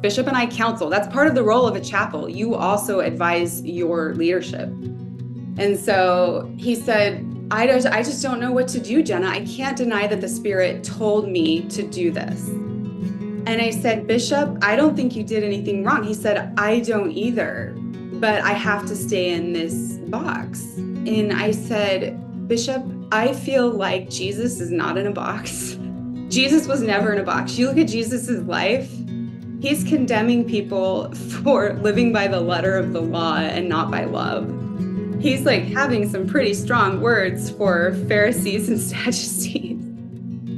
Bishop and I counsel. That's part of the role of a chapel. You also advise your leadership. And so he said, I just don't know what to do, Jenna. I can't deny that the Spirit told me to do this. And I said, Bishop, I don't think you did anything wrong. He said, I don't either, but I have to stay in this box. And I said, Bishop, I feel like Jesus is not in a box. Jesus was never in a box. You look at Jesus's life, he's condemning people for living by the letter of the law and not by love. He's like having some pretty strong words for Pharisees and Sadducees.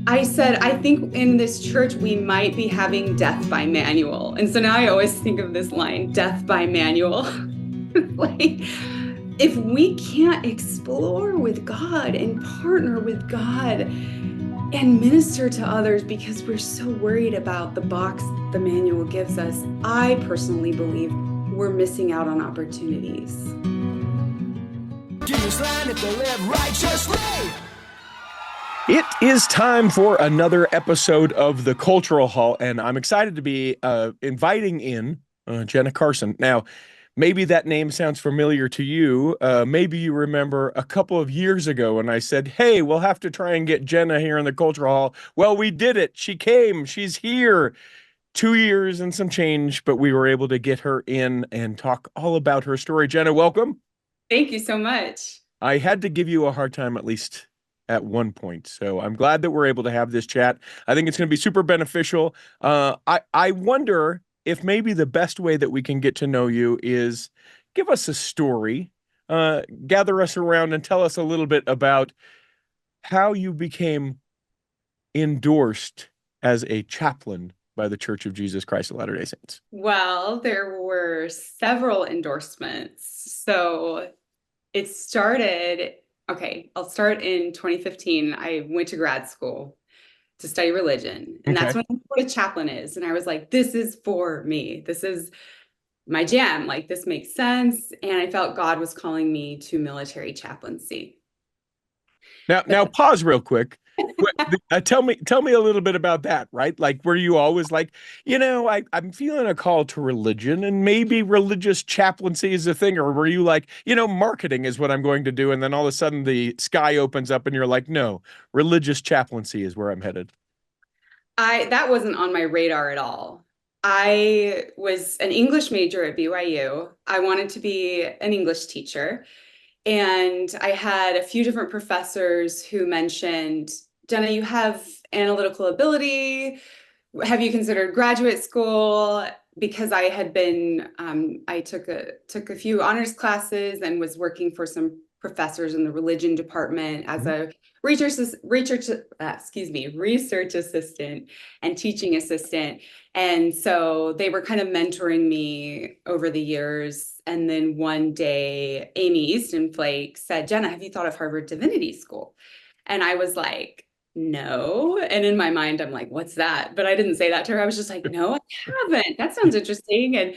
I said, I think in this church, we might be having death by manual. And so now I always think of this line, death by manual. Like, if we can't explore with God and partner with God and minister to others because we're so worried about the box the manual gives us, I personally believe we're missing out on opportunities. Jesus line if they live righteously. It is time for another episode of the Cultural Hall, and I'm excited to be inviting in Jenna Carson. Now, maybe that name sounds familiar to you. Maybe you remember a couple of years ago when I said, hey, we'll have to try and get Jenna here in the Cultural Hall. Well, we did it. She came. She's here. 2 years and some change, but we were able to get her in and talk all about her story. Jenna, welcome. Thank you so much. I had to give you a hard time at least at one point. So I'm glad that we're able to have this chat. I think it's going to be super beneficial. I wonder if maybe the best way that we can get to know you is give us a story, gather us around and tell us a little bit about how you became endorsed as a chaplain by the Church of Jesus Christ of Latter-day Saints. Well, there were several endorsements. So it started, okay, I'll start in 2015. I went to grad school to study religion, and that's when what a chaplain is. And I was like, this is for me. This is my jam. Like, this makes sense. And I felt God was calling me to military chaplaincy. Now pause real quick. Tell me a little bit about that, right? Like, were you always like, I'm feeling a call to religion and maybe religious chaplaincy is a thing? Or were you like, marketing is what I'm going to do. And then all of a sudden the sky opens up and you're like, no, religious chaplaincy is where I'm headed. That wasn't on my radar at all. I was an English major at BYU. I wanted to be an English teacher. And I had a few different professors who mentioned, Jenna, you have analytical ability. Have you considered graduate school? Because I had been, I took a few honors classes and was working for some professors in the religion department as a research assistant and teaching assistant. And so they were kind of mentoring me over the years. And then one day, Amy Eastonflake said, Jenna, have you thought of Harvard Divinity School? And I was like, no. And in my mind, I'm like, what's that? But I didn't say that to her. I was just like, no, I haven't. That sounds interesting.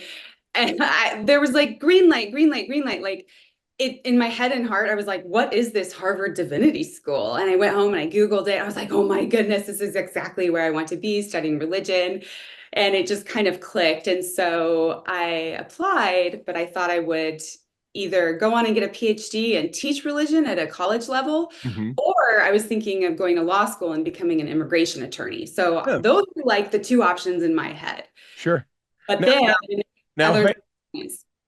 And there was like green light, green light, green light. Like it in my head and heart, I was like, what is this Harvard Divinity School? And I went home and I Googled it. I was like, oh my goodness, this is exactly where I want to be, studying religion. And it just kind of clicked. And so I applied, but I thought I would either go on and get a PhD and teach religion at a college level, or I was thinking of going to law school and becoming an immigration attorney. So those were like the two options in my head. Sure. But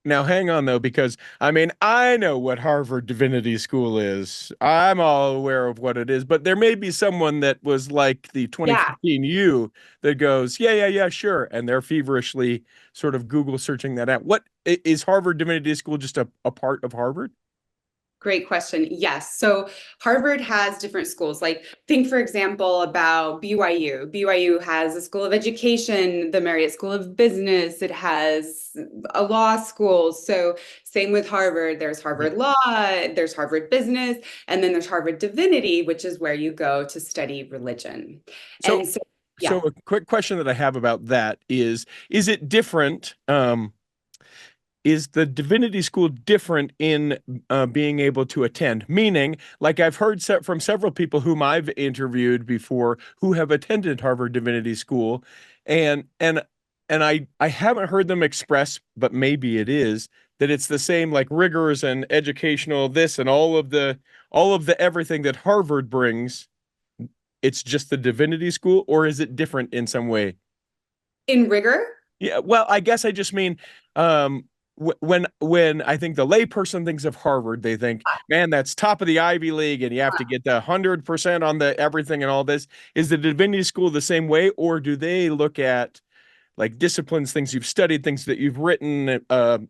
Now, hang on, though, because, I know what Harvard Divinity School is. I'm all aware of what it is, but there may be someone that was like the 2015 you that goes, yeah, sure. And they're feverishly sort of Google searching that out. What is Harvard Divinity School just a part of Harvard? Great question. Yes. So Harvard has different schools. Like, think, for example, about BYU. BYU has a School of Education, the Marriott School of Business. It has a law school. So same with Harvard. There's Harvard Law, there's Harvard Business, and then there's Harvard Divinity, which is where you go to study religion. So a quick question that I have about that is it different? Is the divinity school different in being able to attend? Meaning, like I've heard from several people whom I've interviewed before who have attended Harvard Divinity School, and and I haven't heard them express, but maybe it is that it's the same like rigors and educational this and all of the everything that Harvard brings. It's just the divinity school, or is it different in some way? In rigor. Yeah, well, I guess I just mean um when I think the layperson thinks of Harvard, they think, man, that's top of the Ivy League, and you have to get the 100% on the everything and all this. Is the divinity school the same way, or do they look at like disciplines, things you've studied, things that you've written,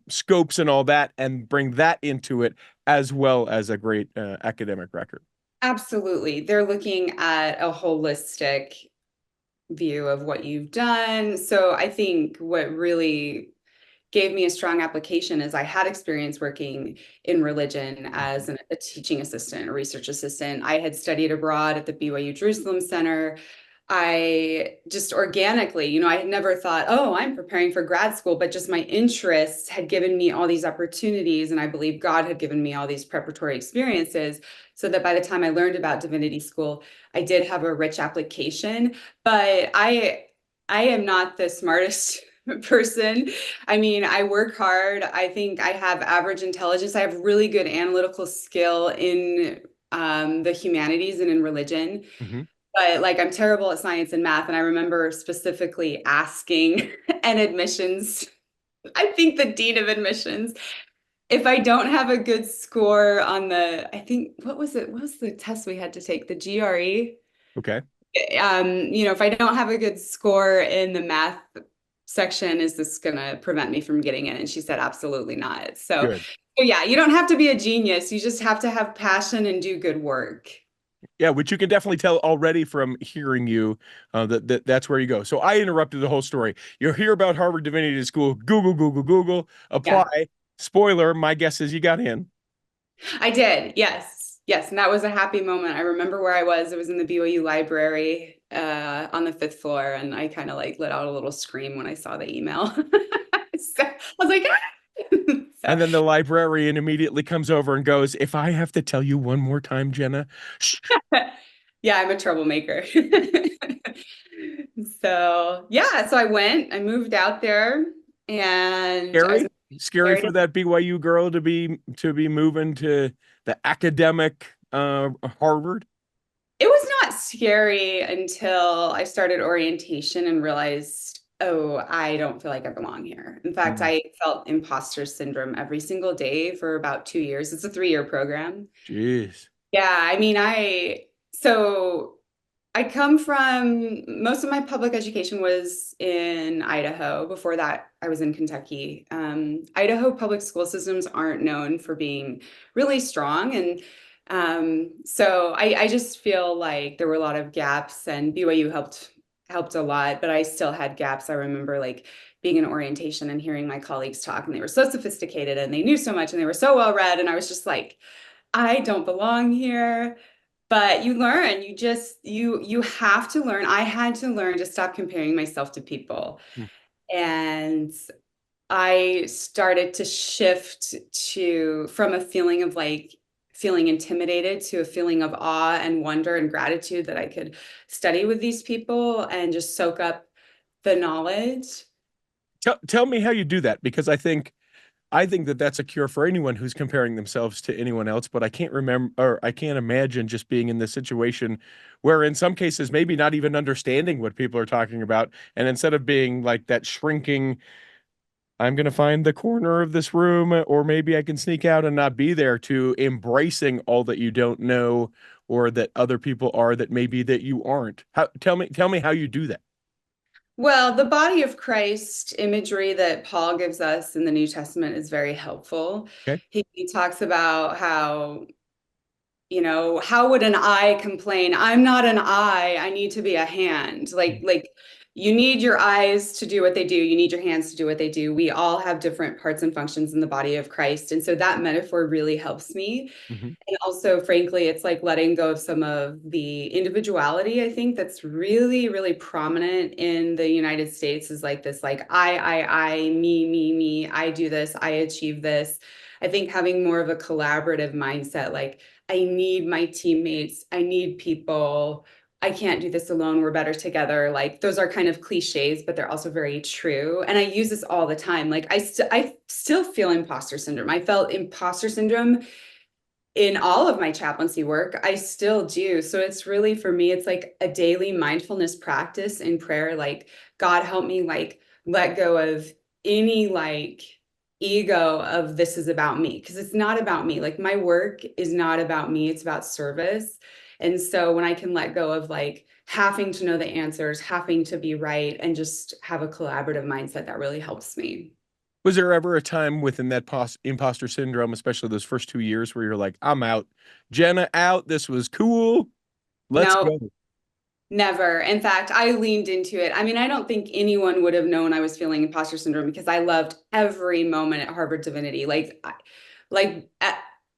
scopes and all that, and bring that into it as well as a great academic record? Absolutely. They're looking at a holistic view of what you've done. So I think what really gave me a strong application is I had experience working in religion as a teaching assistant, a research assistant. I had studied abroad at the BYU Jerusalem Center. I just organically, I had never thought, oh, I'm preparing for grad school, but just my interests had given me all these opportunities. And I believe God had given me all these preparatory experiences so that by the time I learned about divinity school, I did have a rich application. But I am not the smartest person. I mean, I work hard. I think I have average intelligence. I have really good analytical skill in the humanities and in religion. Mm-hmm. But like I'm terrible at science and math. And I remember specifically asking an admissions, I think the dean of admissions, if I don't have a good score on I think, what was it? What was the test we had to take? The GRE? Okay, If I don't have a good score in the math section, is this going to prevent me from getting in? And she said, absolutely not. good. So yeah, you don't have to be a genius. You just have to have passion and do good work. Yeah, which you can definitely tell already from hearing you that's where you go. So I interrupted the whole story. You'll hear about Harvard Divinity School. Google, Google, Google. Yeah, Apply. Spoiler: my guess is you got in. I did. Yes. Yes. And that was a happy moment. I remember where I was. It was in the BYU library on the fifth floor. And I kind of like let out a little scream when I saw the email. So I was like, ah! So And then the librarian immediately comes over and goes, "If I have to tell you one more time, Jenna, shh." yeah, I'm a troublemaker. So yeah, so I moved out there and I was Scary, scary married. for that BYU girl to be moving to the academic Harvard. It was not scary until I started orientation and realized, oh, I don't feel like I belong here. In fact, Mm, I felt imposter syndrome every single day for about 2 years. It's a 3-year program. Jeez. Yeah, I mean, so I come from most of my public education was in Idaho. Before that, I was in Kentucky. Idaho public school systems aren't known for being really strong. And so I just feel like there were a lot of gaps and BYU helped a lot, but I still had gaps. I remember like being in orientation and hearing my colleagues talk, and they were so sophisticated and they knew so much and they were so well read. And I was just like, I don't belong here. But you learn, you have to learn. I had to learn to stop comparing myself to people. Mm. And I started to shift from a feeling of like feeling intimidated to a feeling of awe and wonder and gratitude that I could study with these people and just soak up the knowledge. Tell me how you do that, because I think that that's a cure for anyone who's comparing themselves to anyone else, but I can't remember, or I can't imagine just being in this situation where in some cases maybe not even understanding what people are talking about, and instead of being like that shrinking, I'm going to find the corner of this room, or maybe I can sneak out and not be there, to embracing all that you don't know or that other people are that maybe that you aren't. Tell me how you do that. Well, the body of Christ imagery that Paul gives us in the New Testament is very helpful. Okay. He talks about how, how would an eye complain? I'm not an eye. I need to be a hand. Like you need your eyes to do what they do. You need your hands to do what they do. We all have different parts and functions in the body of Christ. And so that metaphor really helps me. Mhm. And also, frankly, it's like letting go of some of the individuality, I think, that's really, really prominent in the United States is like this, like, me, I do this, I achieve this. I think having more of a collaborative mindset, like, I need my teammates, I need people, I can't do this alone. We're better together. Like those are kind of cliches, but they're also very true. And I use this all the time. Like I still feel imposter syndrome. I felt imposter syndrome in all of my chaplaincy work. I still do. So it's really, for me, it's like a daily mindfulness practice in prayer. Like, God help me, like, let go of any like ego of this is about me, because it's not about me. Like my work is not about me, it's about service. And so when I can let go of like having to know the answers, having to be right, and just have a collaborative mindset, that really helps me. Was there ever a time within that imposter syndrome, especially those first 2 years, where you're like, I'm out, Jenna out, this was cool, let's No, go? never. In fact, I leaned into it. I mean, I don't think anyone would have known I was feeling imposter syndrome, because I loved every moment at Harvard Divinity. Like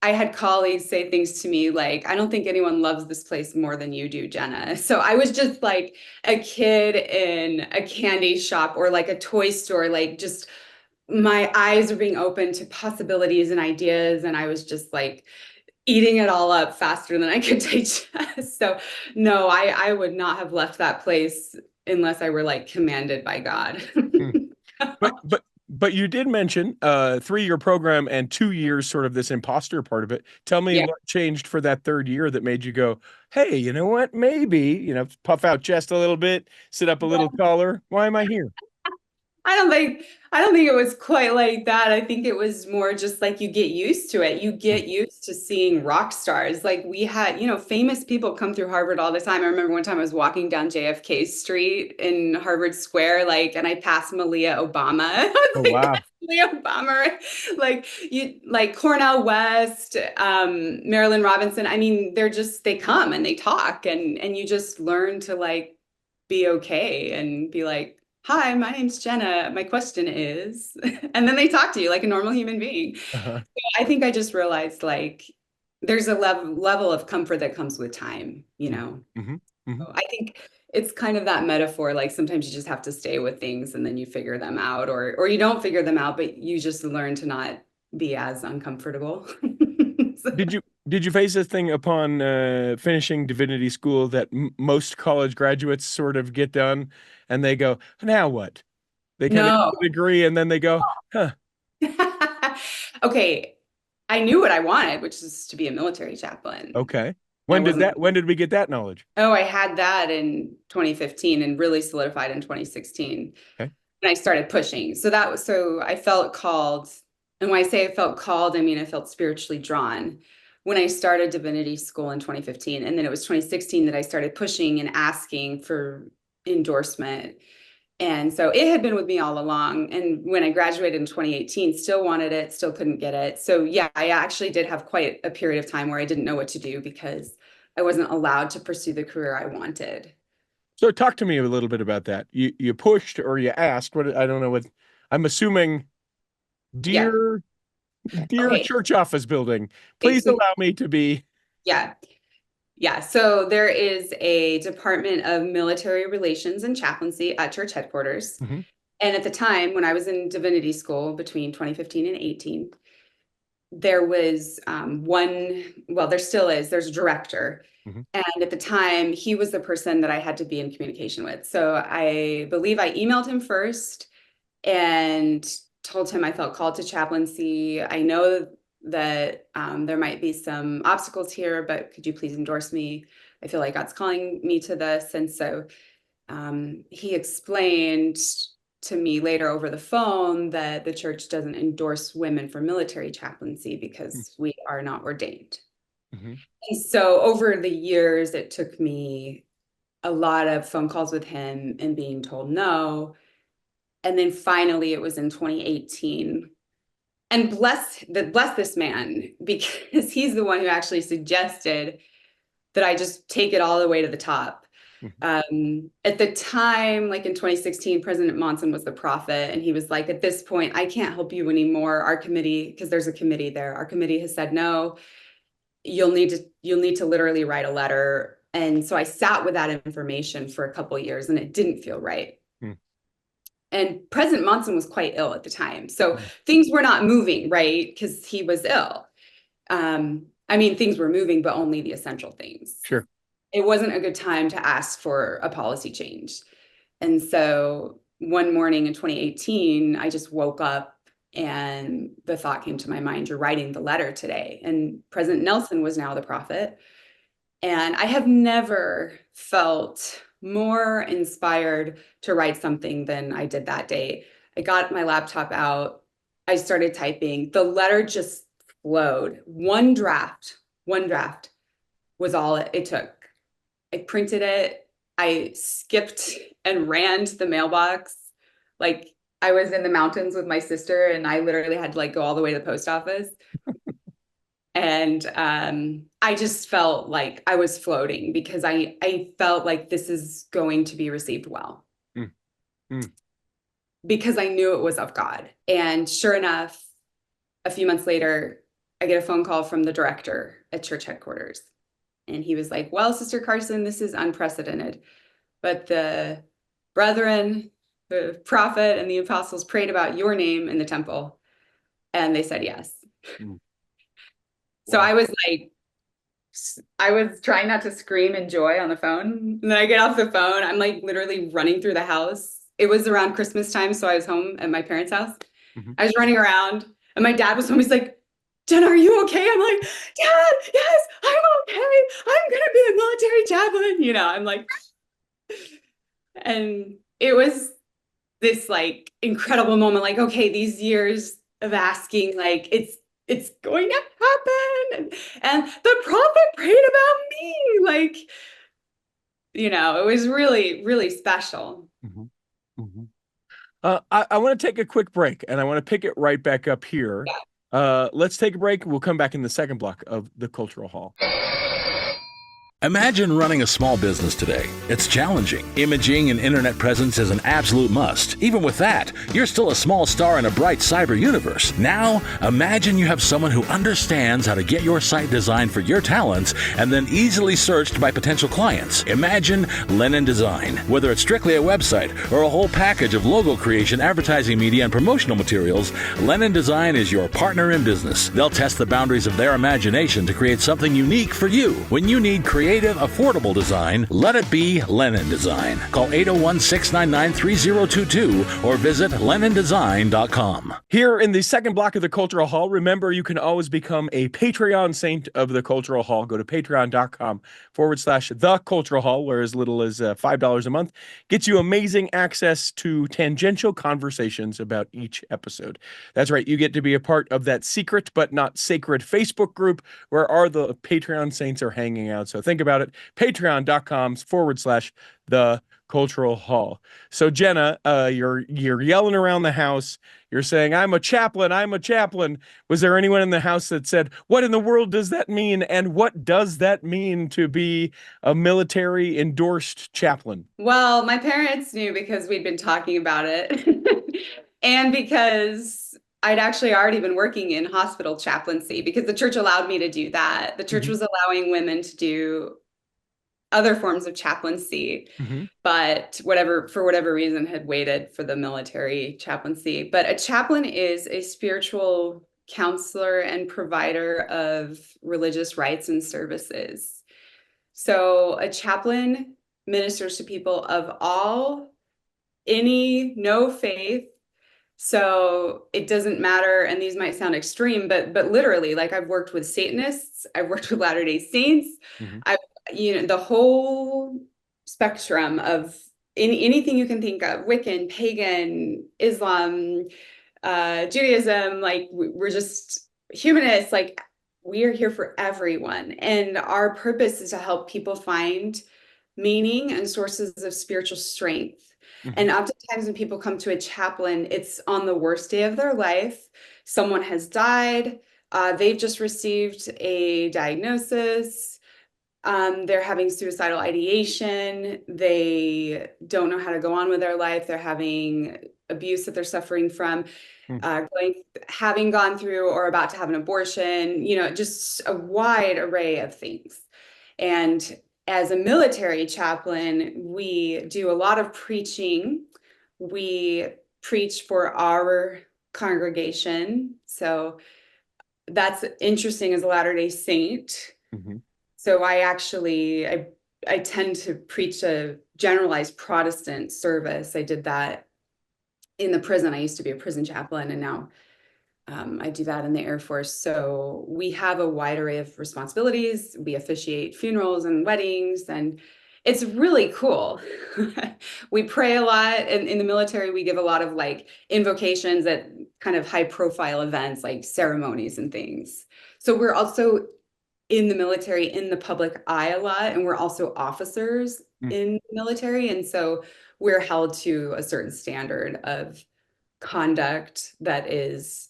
I had colleagues say things to me like, I don't think anyone loves this place more than you do, Jenna. So I was just like a kid in a candy shop or like a toy store, like just my eyes were being open to possibilities and ideas. And I was just like eating it all up faster than I could digest. So no, I would not have left that place unless I were like commanded by God. Hmm. But you did mention 3 year program and 2 years sort of this imposter part of it. Tell me Yeah. what changed for that third year that made you go, hey, you know what? Maybe, puff out chest a little bit, sit up a little taller. Why am I here? I don't think it was quite like that. I think it was more just like you get used to it. You Hmm. get used to seeing rock stars. Like we had, famous people come through Harvard all the time. I remember one time I was walking down JFK Street in Harvard Square, like, and I passed Malia Obama. I Oh, was like, wow. that's Malia Obama. Like you, like Cornell West, Marilyn Robinson. I mean, they come and they talk, and you just learn to like be okay and be like, hi, my name's Jenna. My question is, and then they talk to you like a normal human being. Uh-huh. I think I just realized like there's a level of comfort that comes with time, you know. Mm-hmm. Hmm. So I think it's kind of that metaphor, like sometimes you just have to stay with things and then you figure them out, or you don't figure them out, but you just learn to not be as uncomfortable. So, Did you face this thing upon finishing divinity school that most college graduates sort of get done and they go, now what? They kind of get no. the degree and then they go, huh, Okay, I knew what I wanted, which is to be a military chaplain. okay. I wasn't. When did we get that knowledge? Oh, I had that in 2015 and really solidified in 2016. Okay. And I started pushing. So I felt called. And when I say I felt called, I mean I felt spiritually drawn when I started divinity school in 2015. And then it was 2016 that I started pushing and asking for endorsement. And so it had been with me all along. And when I graduated in 2018, still wanted it, still couldn't get it. So yeah, I actually did have quite a period of time where I didn't know what to do because I wasn't allowed to pursue the career I wanted. So talk to me a little bit about that. You pushed or you asked, what I don't know what I'm assuming, Yeah. dear dear Okay. church office building, Okay. please So allow me to be. yeah. Yeah. So there is a Department of Military Relations and Chaplaincy at church headquarters. Mhm, And at the time when I was in divinity school between 2015 and 18, there was well, there still is, there's a director. mhm, And at the time, he was the person that I had to be in communication with. So I believe I emailed him first and told him I felt called to chaplaincy. I know that there might be some obstacles here, but could you please endorse me? I feel like God's calling me to this. And so he explained to me later over the phone that the church doesn't endorse women for military chaplaincy because we are not ordained. mhm, And so over the years, it took me a lot of phone calls with him and being told no. And then finally it was in 2018. And bless this man, because he's the one who actually suggested that I just take it all the way to the top. mhm, At the time, like in 2016, President Monson was the prophet, and he was like, at this point, I can't help you anymore. Our committee, because there's a committee there, our committee has said no. You'll need to literally write a letter. And so I sat with that information for a couple of years, and it didn't feel right. mhm, And President Monson was quite ill at the time, so mhm. things were not moving, right? Because he was ill. I mean, things were moving, but only the essential things. Sure. it wasn't a good time to ask for a policy change. And so one morning in 2018, I just woke up and the thought came to my mind, you're writing the letter today. And President Nelson was now the prophet. And I have never felt more inspired to write something than I did that day. I got my laptop out. I started typing. The letter just flowed. One draft was all it took. I printed it. I skipped and ran to the mailbox. Like I was in the mountains with my sister and I literally had to like go all the way to the post office. And I just felt like I was floating because I felt like this is going to be received well. Mm, mm. Because I knew it was of God. And sure enough, a few months later, I get a phone call from the director at church headquarters. And he was like, well, Sister Carson, this is unprecedented. But the brethren, the prophet, and the apostles prayed about your name in the temple. And they said yes. Mm. So Wow. I was trying not to scream in joy on the phone. And then I get off the phone. I'm like literally running through the house. It was around Christmas time. So I was home at my parents' house. Mm-hmm. I was running around and my dad was home. He's like, Jenna, are you okay? I'm like, Dad, yes, I'm okay. I'm going to be a military chaplain. You know, I'm like, and it was this like incredible moment. Like, okay, these years of asking, like, it's going to happen. And the prophet prayed about me. Like, you know, it was really, really special. Mm-hmm. Mm-hmm. I want to take a quick break and I want to pick it right back up here. Let's take a break. We'll come back in the second block of the Cultural Hall. Imagine running a small business today. It's challenging. Imaging and internet presence is an absolute must. Even with that, you're still a small star in a bright cyber universe. Now, imagine you have someone who understands how to get your site designed for your talents and then easily searched by potential clients. Imagine Lennon Design. Whether it's strictly a website or a whole package of logo creation, advertising media, and promotional materials, Lennon Design is your partner in business. They'll test the boundaries of their imagination to create something unique for you. When you need creative, affordable design, let it be Lennon Design. Call 801-699-3022 or visit LennonDesign.com. Here in the second block of the Cultural Hall, remember you can always become a Patreon saint of the Cultural Hall. Go to patreon.com/the Cultural Hall, where as little as $5 a month gets you amazing access to tangential conversations about each episode. That's right, you get to be a part of that secret but not sacred Facebook group where the Patreon saints are hanging out. So think about it, patreon.com/the Cultural Hall. So Jenna, you're yelling around the house. You're saying, I'm a chaplain. I'm a chaplain. Was there anyone in the house that said, what in the world does that mean? And what does that mean to be a military endorsed chaplain? Well, my parents knew because we'd been talking about it and because I'd actually already been working in hospital chaplaincy because the church allowed me to do that. The church was allowing women to do other forms of chaplaincy, but for whatever reason had waited for the military chaplaincy. But a chaplain is a spiritual counselor and provider of religious rites and services. So a chaplain ministers to people of no faith. So it doesn't matter, and these might sound extreme, but literally, like I've worked with Satanists, I've worked with Latter-day Saints, I've the whole spectrum of anything you can think of, Wiccan, pagan, Islam, Judaism, like we're just humanists, like we are here for everyone. And our purpose is to help people find meaning and sources of spiritual strength. And oftentimes when people come to a chaplain, it's on the worst day of their life. Someone has died. They've just received a diagnosis. They're having suicidal ideation. They don't know how to go on with their life. They're having abuse that they're suffering from, having gone through or about to have an abortion, just a wide array of things. And as a military chaplain, we do a lot of preaching. We preach for our congregation. So that's interesting as a Latter-day Saint. So I I tend to preach a generalized Protestant service. I did that in the prison. I used to be a prison chaplain, and now I do that in the Air Force. So we have a wide array of responsibilities. We officiate funerals and weddings, and it's really cool. We pray a lot. And in the military, we give a lot of like invocations at kind of high profile events, like ceremonies and things. So we're also in the military, in the public eye a lot, and we're also officers Mm. in the military. And so we're held to a certain standard of conduct that is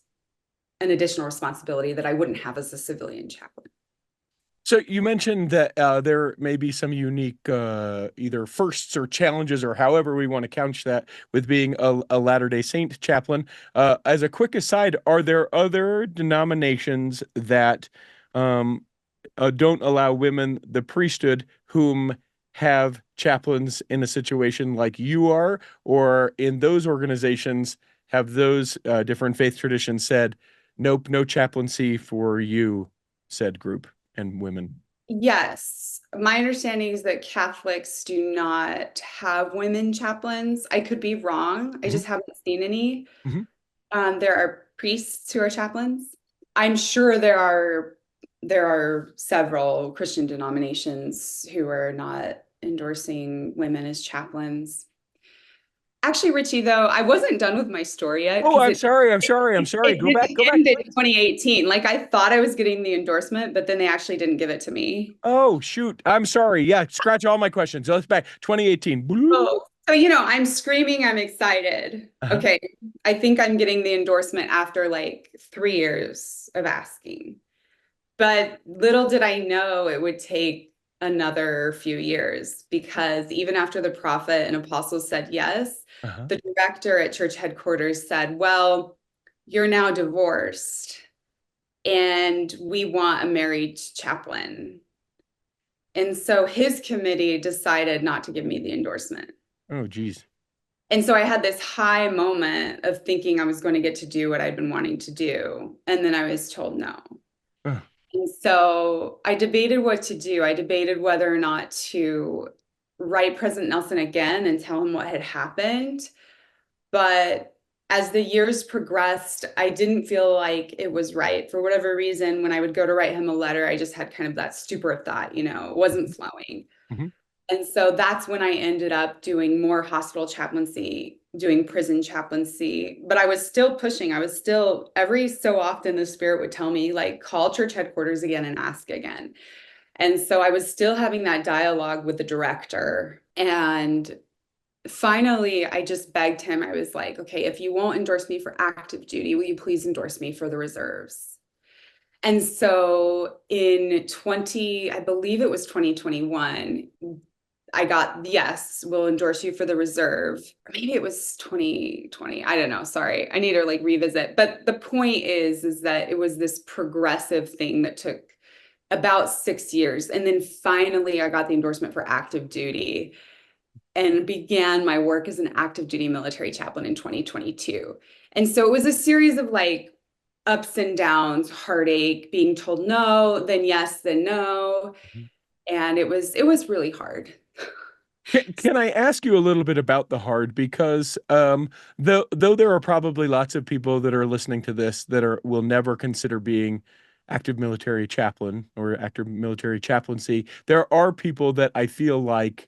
an additional responsibility that I wouldn't have as a civilian chaplain. So you mentioned that there may be some unique either firsts or challenges, or however we want to couch that, with being a Latter-day Saint chaplain. As a quick aside, are there other denominations that um, don't allow women the priesthood whom have chaplains in a situation like you are, or in those organizations have those different faith traditions said, nope, no chaplaincy for you, said group and women? Yes, my understanding is that Catholics do not have women chaplains. I could be wrong. I Mhm, just haven't seen any. mhm. There are priests who are chaplains. I'm sure there are several Christian denominations who are not endorsing women as chaplains. Actually, Richie, though, I wasn't done with my story yet Oh, because I'm sorry. I'm sorry. I'm sorry. it Go back. didn't Go back, end in please. 2018. Like I thought I was getting the endorsement, but then they actually didn't give it to me. Oh, shoot. I'm sorry. Yeah, scratch all my questions. Let's back. 2018. Bloop. Oh, so I'm screaming, I'm excited. Uh-huh. Okay, I think I'm getting the endorsement after like 3 years of asking. But little did I know it would take another few years because even after the prophet and apostles said yes, Uh-huh. the director at church headquarters said, well, you're now divorced and we want a married chaplain. And so his committee decided not to give me the endorsement. Oh, geez. And so I had this high moment of thinking I was going to get to do what I'd been wanting to do. And then I was told no. Uh, And so I debated what to do. I debated whether or not to write President Nelson again and tell him what had happened. But as the years progressed, I didn't feel like it was right. For whatever reason, when I would go to write him a letter, I just had kind of that stupor of thought, it wasn't flowing. mhm. And so that's when I ended up doing more hospital chaplaincy, doing prison chaplaincy. But I was still pushing. I was still, every so often, the Spirit would tell me, like, call church headquarters again and ask again. And so I was still having that dialogue with the director. And finally, I just begged him. I was like, okay, if you won't endorse me for active duty, will you please endorse me for the reserves? And so I believe it was 2021, I got, yes, we'll endorse you for the reserve. Or maybe it was 2020. I don't know. Sorry. I need to like revisit. But the point is that it was this progressive thing that took about 6 years. And then finally I got the endorsement for active duty and began my work as an active duty military chaplain in 2022. And so it was a series of like ups and downs, heartache, being told no, then yes, then no. And it was really hard. Can I ask you a little bit about the hard? Because though there are probably lots of people that are listening to this that will never consider being active military chaplain or active military chaplaincy, there are people that I feel like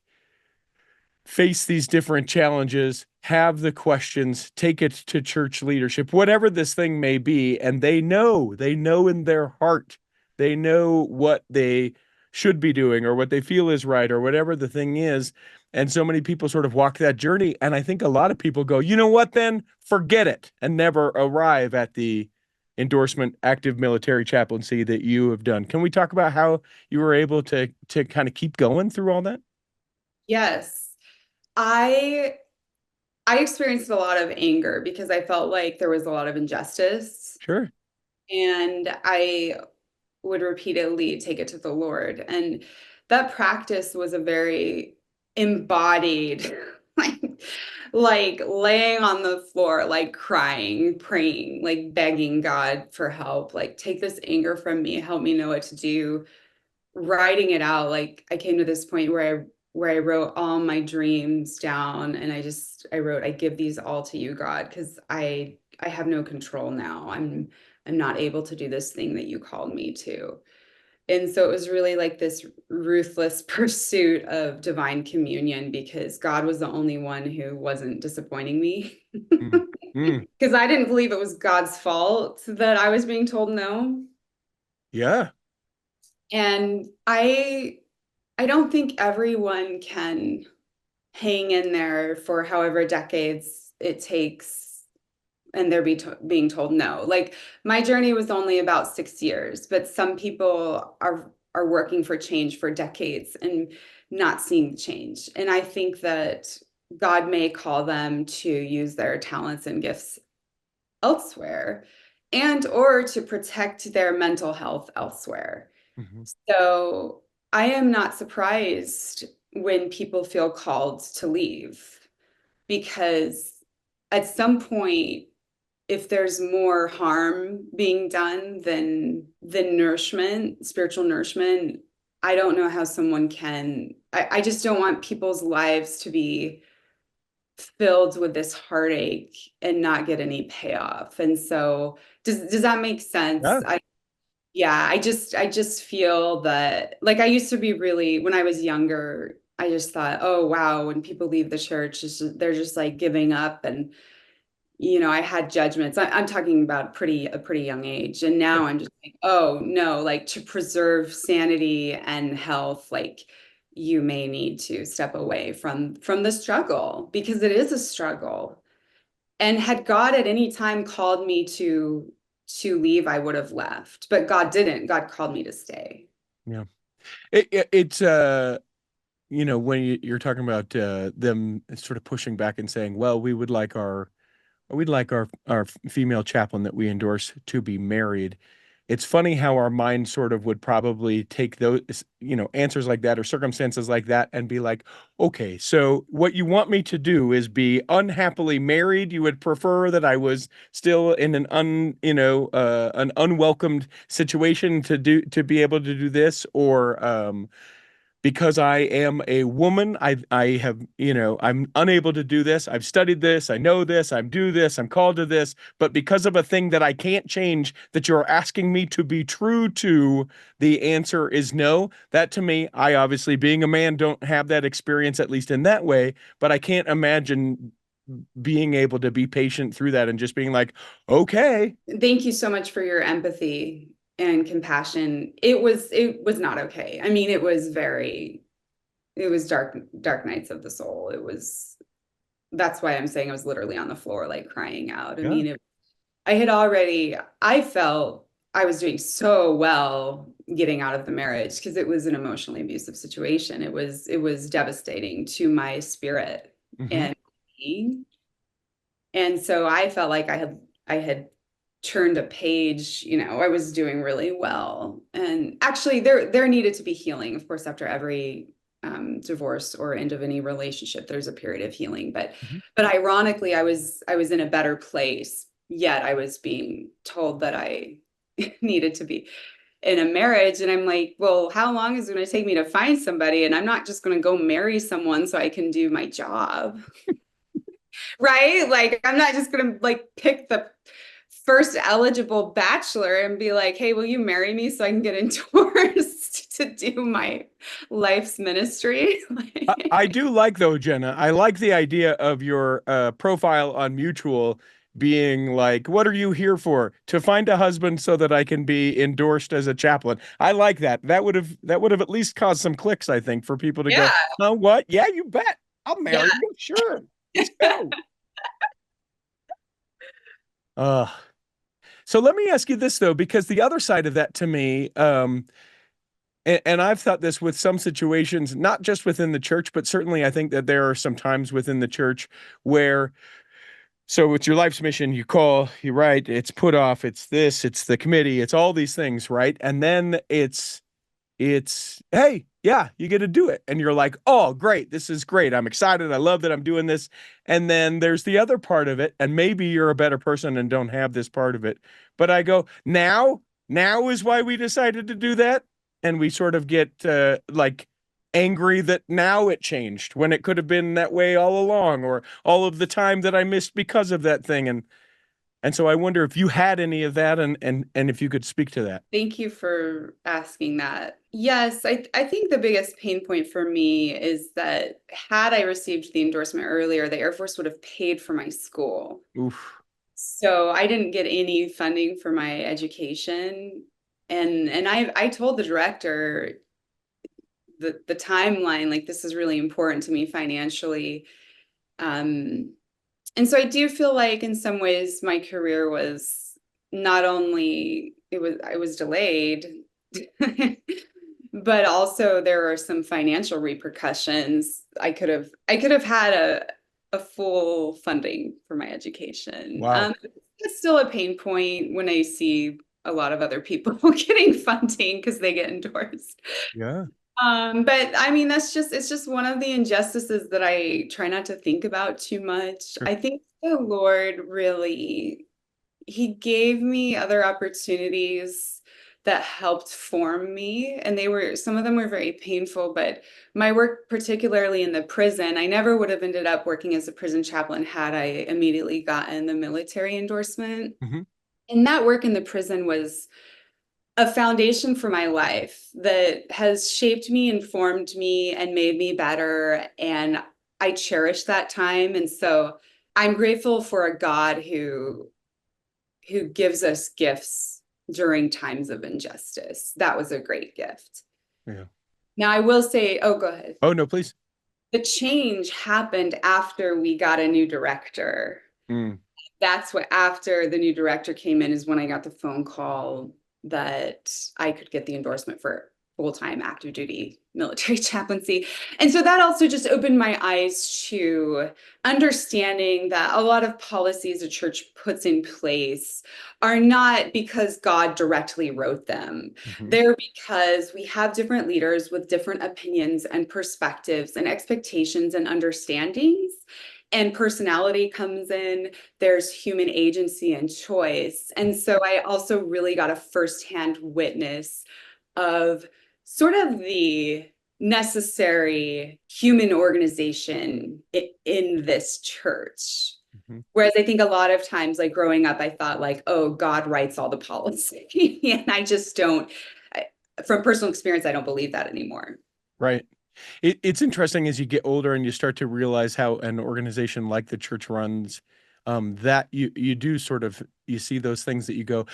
face these different challenges, have the questions, take it to church leadership, whatever this thing may be, and they know in their heart, they know what they should be doing or what they feel is right or whatever the thing is. And so many people sort of walk that journey. And I think a lot of people go, you know what, then forget it, and never arrive at the endorsement active military chaplaincy that you have done. Can we talk about how you were able to kind of keep going through all that? Yes. I I experienced a lot of anger because I felt like there was a lot of injustice, Sure. and I would repeatedly take it to the Lord. And that practice was a very embodied, like, like laying on the floor, like crying, praying, like begging God for help, like take this anger from me, help me know what to do. writing it out, like I came to this point where I wrote all my dreams down, and I wrote, I give these all to you, God, because I have no control now. I'm not able to do this thing that you called me to. And so it was really like this ruthless pursuit of divine communion, because God was the only one who wasn't disappointing me. Mm. Mm. Because I didn't believe it was God's fault that I was being told no. Yeah. And I don't think everyone can hang in there for however decades it takes, and being told no. Like, my journey was only about 6 years, but some people are working for change for decades and not seeing the change. And I think that God may call them to use their talents and gifts elsewhere, and or to protect their mental health elsewhere. Mhm. So I am not surprised when people feel called to leave, because at some point, if there's more harm being done than nourishment, spiritual nourishment, I don't know how someone can. I just don't want people's lives to be filled with this heartache and not get any payoff. And so, does that make sense? Yeah. Yeah, I just feel that, like, I used to be really, when I was younger, I just thought, oh wow, when people leave the church, they're just like giving up. And I had judgments. I'm talking about a pretty young age. And Yeah. now I'm just like, oh no, like, to preserve sanity and health, like, you may need to step away from the struggle, because it is a struggle. And had God at any time called me to leave, I would have left. But God didn't. God called me to stay. Yeah. It's when you're talking about them sort of pushing back and saying, well, we'd like our female chaplain that we endorse to be married. It's funny how our mind sort of would probably take those, answers like that or circumstances like that and be like, okay, so what you want me to do is be unhappily married. You would prefer that I was still in an unwelcomed situation to be able to do this, or because I am a woman, I have, I'm unable to do this. I've studied this, I know this, I'm do this, I'm called to this, but because of a thing that I can't change, that you're asking me to be true to, the answer is no. That, to me, I obviously, being a man, don't have that experience, at least in that way, but I can't imagine being able to be patient through that and just being like, okay. Thank you so much for your empathy and compassion. It was not okay. I mean, it was dark nights of the soul. That's why I'm saying I was literally on the floor, like, crying out. I Yeah. mean, I felt I was doing so well getting out of the marriage, because it was an emotionally abusive situation. It was devastating to my spirit Hmm. and being. And so I felt like I had turned a page. I was doing really well. And actually, there needed to be healing, of course, after every divorce or end of any relationship. There's a period of healing, but ironically, I was in a better place. Yet I was being told that I needed to be in a marriage, and I'm like, well, how long is it going to take me to find somebody? And I'm not just going to go marry someone so I can do my job. Right? Like, I'm not just gonna, like, pick the first eligible bachelor and be like, hey, will you marry me so I can get endorsed to do my life's ministry? I do like, though, Jenna, I like the idea of your profile on Mutual being like, what are you here for? To find a husband so that I can be endorsed as a chaplain. I like that. That would have at least caused some clicks, I think, for people to Yeah. go, oh, what? Yeah, you bet. I'll Yeah. marry you. Sure. Let's go. Uh, so let me ask you this, though, because the other side of that, to me, and I've thought this with some situations, not just within the church, but certainly I think that there are some times within the church where, so it's your life's mission, you call, you write, it's put off, it's this, it's the committee, it's all these things, right? And then hey, yeah, you get to do it. And you're like, oh, great, this is great. I'm excited. I love that I'm doing this. And then there's the other part of it. And maybe you're a better person and don't have this part of it. But I go, now is why we decided to do that. and we sort of get like angry that now it changed when it could have been that way all along, or all of the time that I missed because of that thing. And so I wonder if you had any of that, and if you could speak to that. Thank you for asking that. Yes, I think the biggest pain point for me is that had I received the endorsement earlier, the Air Force would have paid for my school. Oof. So I didn't get any funding for my education. And I told the director the timeline, like this is really important to me financially. And so I do feel like in some ways my career was not only I was delayed, but also there are some financial repercussions. I could have had a full funding for my education. Wow. It's still a pain point when I see a lot of other people getting funding because they get endorsed. Yeah. But I mean, it's just one of the injustices that I try not to think about too much. Sure. I think the Lord really, He gave me other opportunities that helped form me. And some of them were very painful, but my work, particularly in the prison, I never would have ended up working as a prison chaplain had I immediately gotten the military endorsement. Hmm. And that work in the prison was a foundation for my life that has shaped me, informed me, and made me better. And I cherish that time. And so I'm grateful for a God who gives us gifts during times of injustice. That was a great gift. Yeah. Now I will say, oh, go ahead. Oh, no, please. The change happened after we got a new director. Mm. That's what, after the new director came in, is when I got the phone call that I could get the endorsement for full-time active duty military chaplaincy. And so that also just opened my eyes to understanding that a lot of policies a church puts in place are not because God directly wrote them. Hmm. They're because we have different leaders with different opinions and perspectives and expectations and understandings. And personality comes in, there's human agency and choice. And so I also really got a firsthand witness of sort of the necessary human organization in this church. Hmm. Whereas I think a lot of times, like growing up, I thought like, oh, God writes all the policy. And I just don't, from personal experience, I don't believe that anymore. Right. It's interesting as you get older and you start to realize how an organization like the church runs, that you do sort of, you see those things that you go,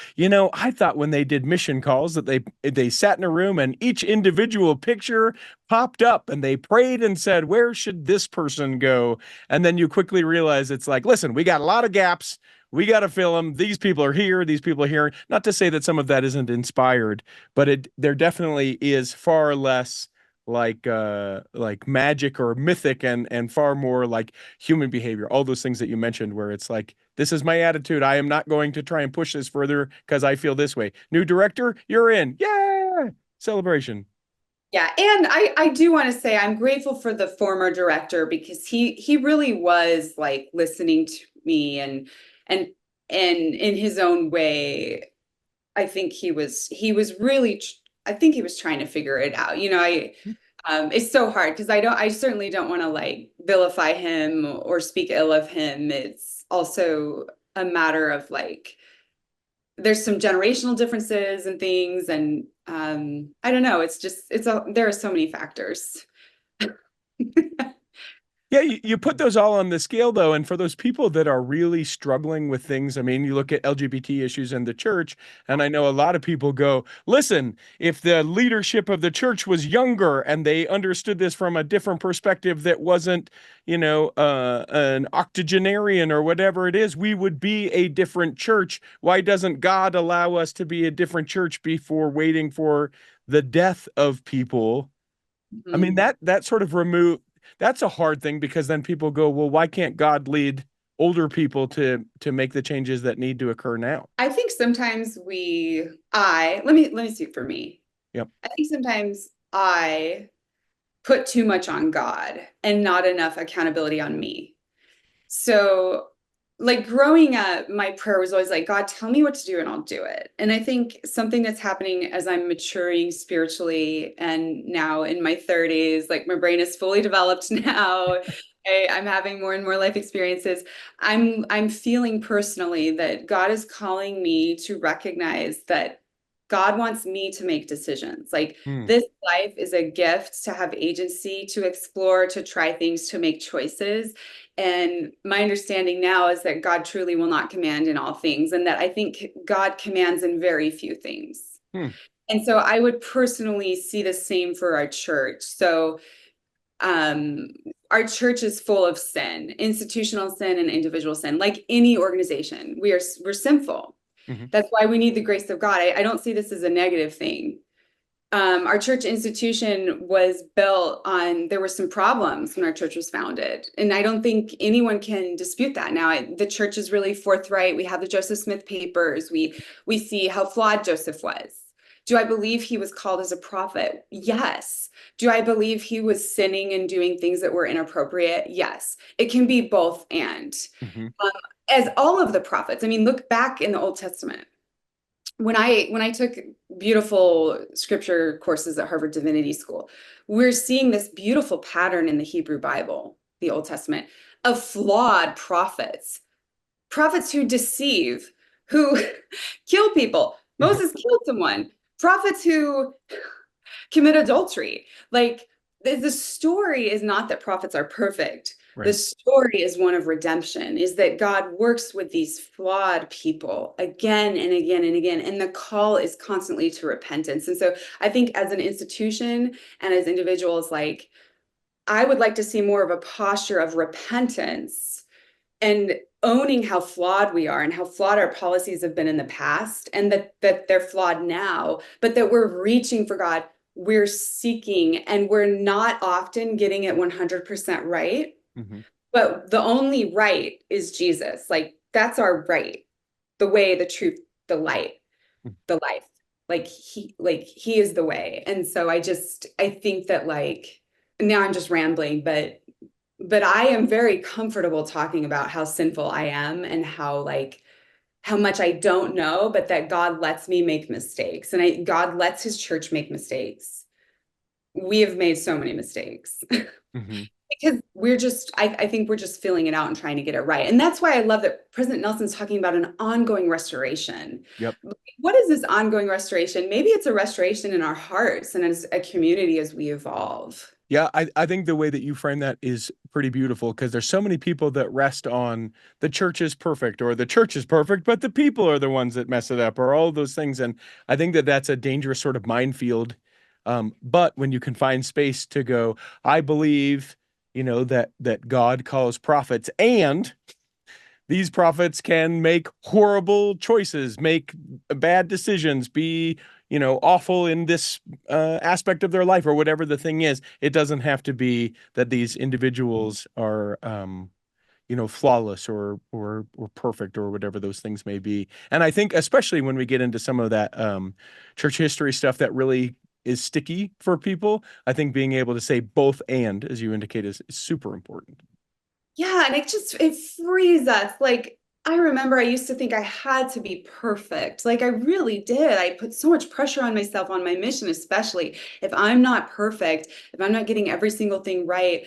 I thought when they did mission calls that they sat in a room and each individual picture popped up and they prayed and said, where should this person go? And then you quickly realize it's like, listen, we got a lot of gaps. We got to fill them. These people are here. These people are here. Not to say that some of that isn't inspired, but there definitely is far less like magic or mythic, and far more like human behavior, all those things that you mentioned, where it's like, this is my attitude, I am not going to try and push this further because I feel this way. New director, you're in. Yeah, celebration. Yeah, and I do want to say I'm grateful for the former director because he really was like listening to me and and in his own way. I think he was really I think he was trying to figure it out. It's so hard because I certainly don't want to like vilify him or speak ill of him. It's also a matter of like there's some generational differences and things, and I don't know, there are so many factors. Yeah, you put those all on the scale, though, and for those people that are really struggling with things, I mean, you look at LGBT issues in the church, and I know a lot of people go, listen, if the leadership of the church was younger and they understood this from a different perspective that wasn't, an octogenarian or whatever it is, we would be a different church. Why doesn't God allow us to be a different church before waiting for the death of people? I mean, Mhm. that sort of that's a hard thing, because then people go, well, why can't God lead older people to make the changes that need to occur now? I think sometimes let me speak for me. Yep. I think sometimes I put too much on God and not enough accountability on me. So like growing up, my prayer was always like, God, tell me what to do and I'll do it. And I think something that's happening as I'm maturing spiritually and now in my 30s, like my brain is fully developed now. I'm having more and more life experiences. I'm feeling personally that God is calling me to recognize that God wants me to make decisions. Like Hmm. this life is a gift to have agency, to explore, to try things, to make choices. And my understanding now is that God truly will not command in all things, and that I think God commands in very few things. Hmm. And so I would personally see the same for our church. So um, our church is full of sin, institutional sin and individual sin, like any organization. We're sinful. Hmm. That's why we need the grace of God. I don't see this as a negative thing. Our church institution was built on, there were some problems when our church was founded. And I don't think anyone can dispute that. Now, the church is really forthright. We have the Joseph Smith papers. We see how flawed Joseph was. Do I believe he was called as a prophet? Yes. Do I believe he was sinning and doing things that were inappropriate? Yes. It can be both and. Hmm. Um, as all of the prophets, I mean, look back in the Old Testament when I took beautiful scripture courses at Harvard Divinity School, we're seeing this beautiful pattern in the Hebrew Bible, the Old Testament, of flawed prophets, prophets who deceive, who kill people. Hmm. Moses killed someone, prophets who commit adultery. Like the story is not that prophets are perfect. The Right. story is one of redemption, is that God works with these flawed people again and again and again. And the call is constantly to repentance. And so I think as an institution and as individuals, like I would like to see more of a posture of repentance and owning how flawed we are and how flawed our policies have been in the past, and that they're flawed now, but that we're reaching for God, we're seeking, and we're not often getting it 100% right, Hmm. but the only right is Jesus. Like that's our right, the way, the truth, the light, the life. Like he is the way. And so I think that, like, now I'm just rambling, but I am very comfortable talking about how sinful I am and how, like, how much I don't know, but that God lets me make mistakes, and God lets his church make mistakes. We have made so many mistakes Hmm. because I think we're just filling it out and trying to get it right. And that's why I love that President Nelson's talking about an ongoing restoration. Yep. What is this ongoing restoration? Maybe it's a restoration in our hearts and as a community as we evolve. Yeah, I think the way that you frame that is pretty beautiful because there's so many people that rest on the church is perfect or the church is perfect, but the people are the ones that mess it up or all those things. And I think that that's a dangerous sort of minefield. But when you can find space to go, I believe, that God calls prophets and these prophets can make horrible choices, make bad decisions, be, awful in this aspect of their life or whatever the thing is. It doesn't have to be that these individuals are, flawless or perfect or whatever those things may be. And I think especially when we get into some of that church history stuff that really is sticky for people, I think being able to say both and, as you indicate, is super important. Yeah, and it frees us. Like I remember I used to think I had to be perfect. Like I really did. I put so much pressure on myself on my mission, especially if I'm not perfect, if I'm not getting every single thing right,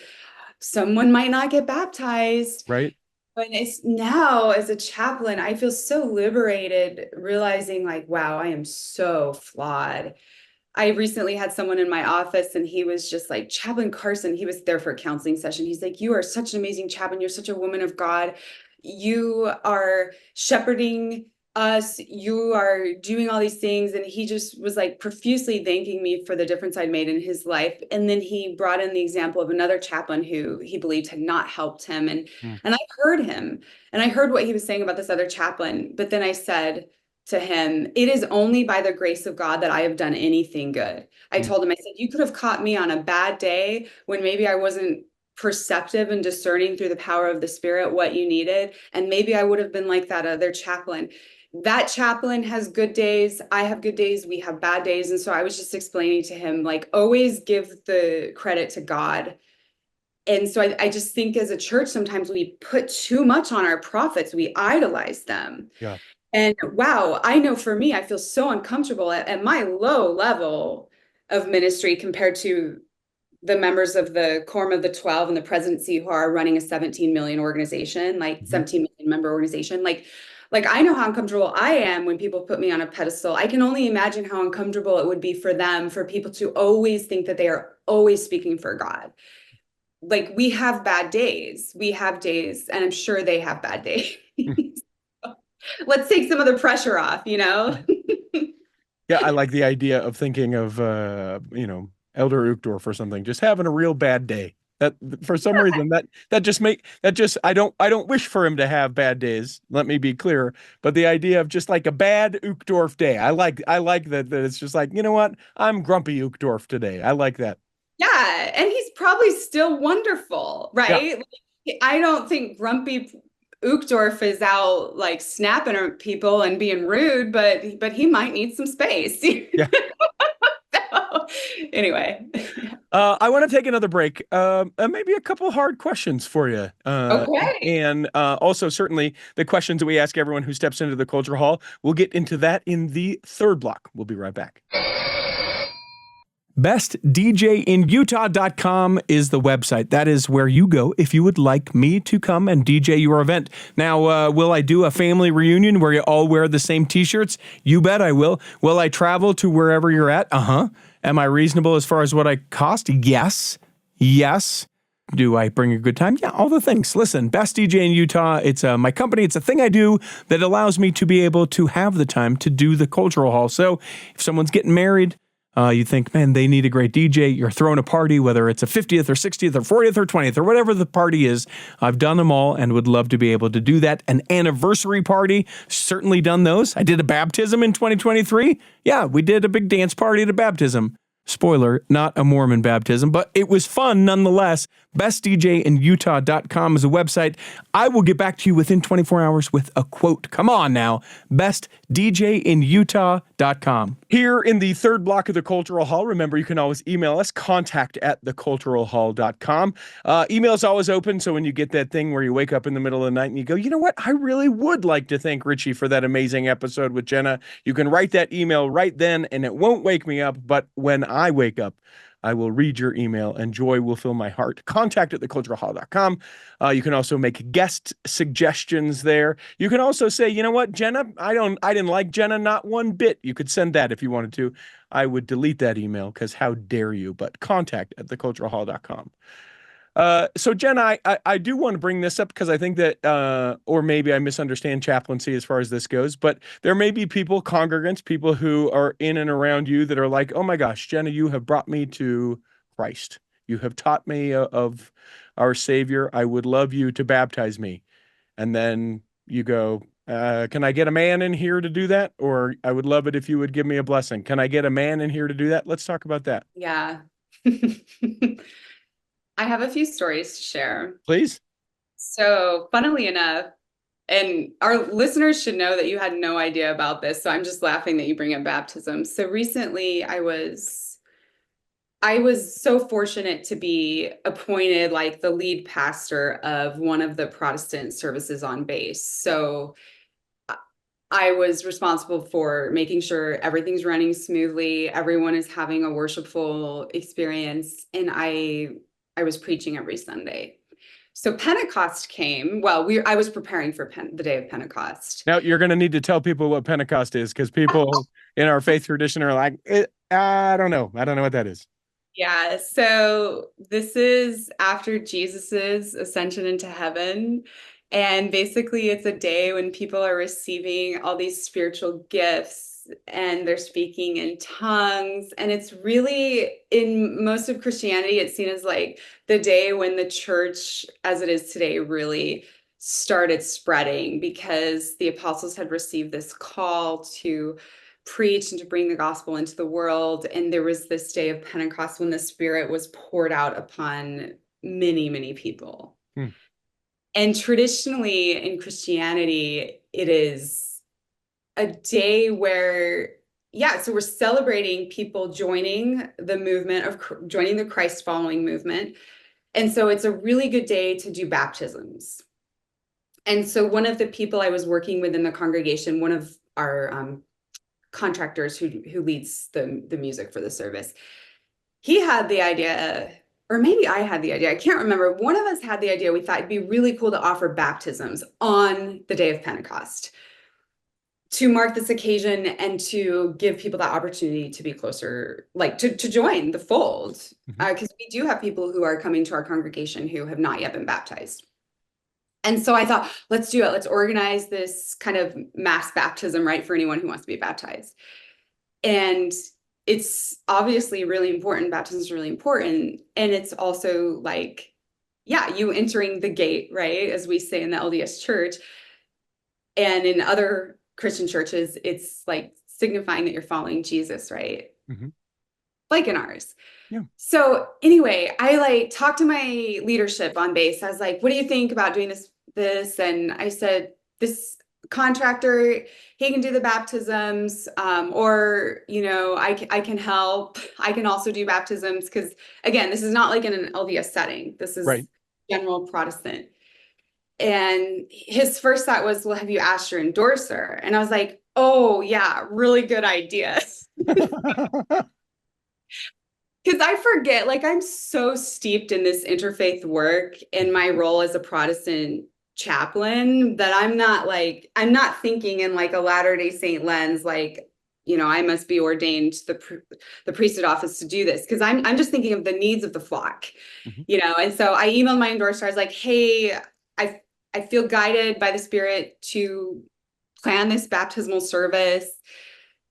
someone might not get baptized. Right. But it's now as a chaplain, I feel so liberated realizing like, wow, I am so flawed. I recently had someone in my office and he was just like, Chaplain Carson, he was there for a counseling session. He's like, you are such an amazing chaplain. You're such a woman of God. You are shepherding us. You are doing all these things. And he just was like profusely thanking me for the difference I'd made in his life. And then he brought in the example of another chaplain who he believed had not helped him. Mm. And I heard him and I heard what he was saying about this other chaplain. But then I said, to him, it is only by the grace of God that I have done anything good. I Mm. told him, I said, you could have caught me on a bad day when maybe I wasn't perceptive and discerning through the power of the Spirit what you needed. And maybe I would have been like that other chaplain. That chaplain has good days. I have good days. We have bad days. And so I was just explaining to him, like, always give the credit to God And so I just think as a church, sometimes we put too much on our prophets. We idolize them. Yeah. And wow, I know for me, I feel so uncomfortable at my low level of ministry compared to the members of the Quorum of the 12 and the presidency who are running a 17 million organization, like 17 million member organization. Like I know how uncomfortable I am when people put me on a pedestal. I can only imagine how uncomfortable it would be for them, for people to always think that they are always speaking for God. Like we have bad days. We have days, and I'm sure they have bad days. Let's take some of the pressure off, you know? Yeah, I like the idea of thinking of Elder Uchtdorf or something, just having a real bad day. That for some reason I don't wish for him to have bad days. Let me be clear, but the idea of just like a bad Uchtdorf day, I like that it's just like, you know what, I'm grumpy Uchtdorf today. I like that. Yeah, and he's probably still wonderful, Yeah, right? Like, I don't think grumpy Uchtdorf is out like snapping at people and being rude, but he might need some space. yeah. So, anyway. I want to take another break. Maybe a couple hard questions for you. Okay. And also, certainly, the questions that we ask everyone who steps into the Culture Hall. We'll get into that in the third block. We'll be right back. BestDJinUtah.com is the website. That is where you go if you would like me to come and DJ your event. Now, will I do a family reunion where you all wear the same t-shirts? You bet I will. Will I travel to wherever you're at? Uh-huh. Am I reasonable as far as what I cost? Yes. Yes. Do I bring a good time? Yeah, all the things. Listen, Best DJ in Utah, it's my company. It's a thing I do that allows me to be able to have the time to do the Cultural Hall. So if someone's getting married, you think, man, they need a great DJ. You're throwing a party, whether it's a 50th or 60th or 40th or 20th or whatever the party is. I've done them all and would love to be able to do that. An anniversary party, certainly done those. I did a baptism in 2023. Yeah, we did a big dance party at a baptism. Spoiler, not a Mormon baptism, but it was fun nonetheless. BestDJinUtah.com is a website. I will get back to you within 24 hours with a quote. Come on now. BestDJinUtah.com. Here in the third block of the Cultural Hall, remember you can always email us, contact@theculturalhall.com. Email is always open, so when you get that thing where you wake up in the middle of the night and you go, you know what, I really would like to thank Richie for that amazing episode with Jenna, you can write that email right then, and it won't wake me up, but when I wake up, I will read your email and joy will fill my heart. Contact@theculturalhall.com. You can also make guest suggestions there. You can also say, you know what, Jenna, I didn't like Jenna not one bit. You could send that if you wanted to. I would delete that email because how dare you, but contact@theculturalhall.com. So Jenna, I do want to bring this up because I think that, or maybe I misunderstand chaplaincy as far as this goes, but there may be people, congregants, people who are in and around you that are like, oh my gosh, Jenna, you have brought me to Christ. You have taught me of our Savior. I would love you to baptize me. And then you go, can I get a man in here to do that? Or I would love it if you would give me a blessing. Can I get a man in here to do that? Let's talk about that. Yeah. I have a few stories to share. Please. So, funnily enough, and our listeners should know that you had no idea about this, so I'm just laughing that you bring up baptism. So recently I was so fortunate to be appointed like the lead pastor of one of the Protestant services on base. So I was responsible for making sure everything's running smoothly, everyone is having a worshipful experience, and I was preaching every Sunday. So Pentecost came. Well, I was preparing for the day of Pentecost. Now you're going to need to tell people what Pentecost is because people in our faith tradition are like, I don't know. I don't know what that is. Yeah. So this is after Jesus's ascension into heaven. And basically it's a day when people are receiving all these spiritual gifts and they're speaking in tongues. And it's really, in most of Christianity, it's seen as like the day when the church, as it is today, really started spreading because the apostles had received this call to preach and to bring the gospel into the world. And there was this day of Pentecost when the Spirit was poured out upon many, many people. And traditionally in Christianity, it is a day where, so we're celebrating people joining the movement joining the Christ following movement. And so it's a really good day to do baptisms. And so one of the people I was working with in the congregation, one of our contractors who leads the music for the service, he had the idea, or maybe I had the idea, I can't remember. One of us had the idea. We thought it'd be really cool to offer baptisms on the day of Pentecost to mark this occasion and to give people that opportunity to be closer, like to join the fold. Because we do have people who are coming to our congregation who have not yet been baptized. And so I thought, let's do it. Let's organize this kind of mass baptism, right, for anyone who wants to be baptized. And it's obviously really important. Baptism is really important. And it's also like, yeah, you entering the gate, right, as we say in the LDS church. And in other Christian churches, it's like signifying that you're following Jesus, right? Like in ours. Yeah. So anyway, I like talked to my leadership on base. I was like, what do you think about doing this? And I said, this contractor, he can do the baptisms, or, you know, I can help. I can also do baptisms. Because again, this is not like in an LDS setting. This is Right. general Protestant. And his first thought was, well, have you asked your endorser? And I was like, oh yeah, really good idea. Because I forget, like, I'm so steeped in this interfaith work in my role as a Protestant chaplain that I'm not thinking in like a Latter-day Saint lens, like, you know, I must be ordained to the priesthood office to do this. Because I'm just thinking of the needs of the flock, you know. And so I emailed my endorser. I was like, hey, I feel guided by the Spirit to plan this baptismal service.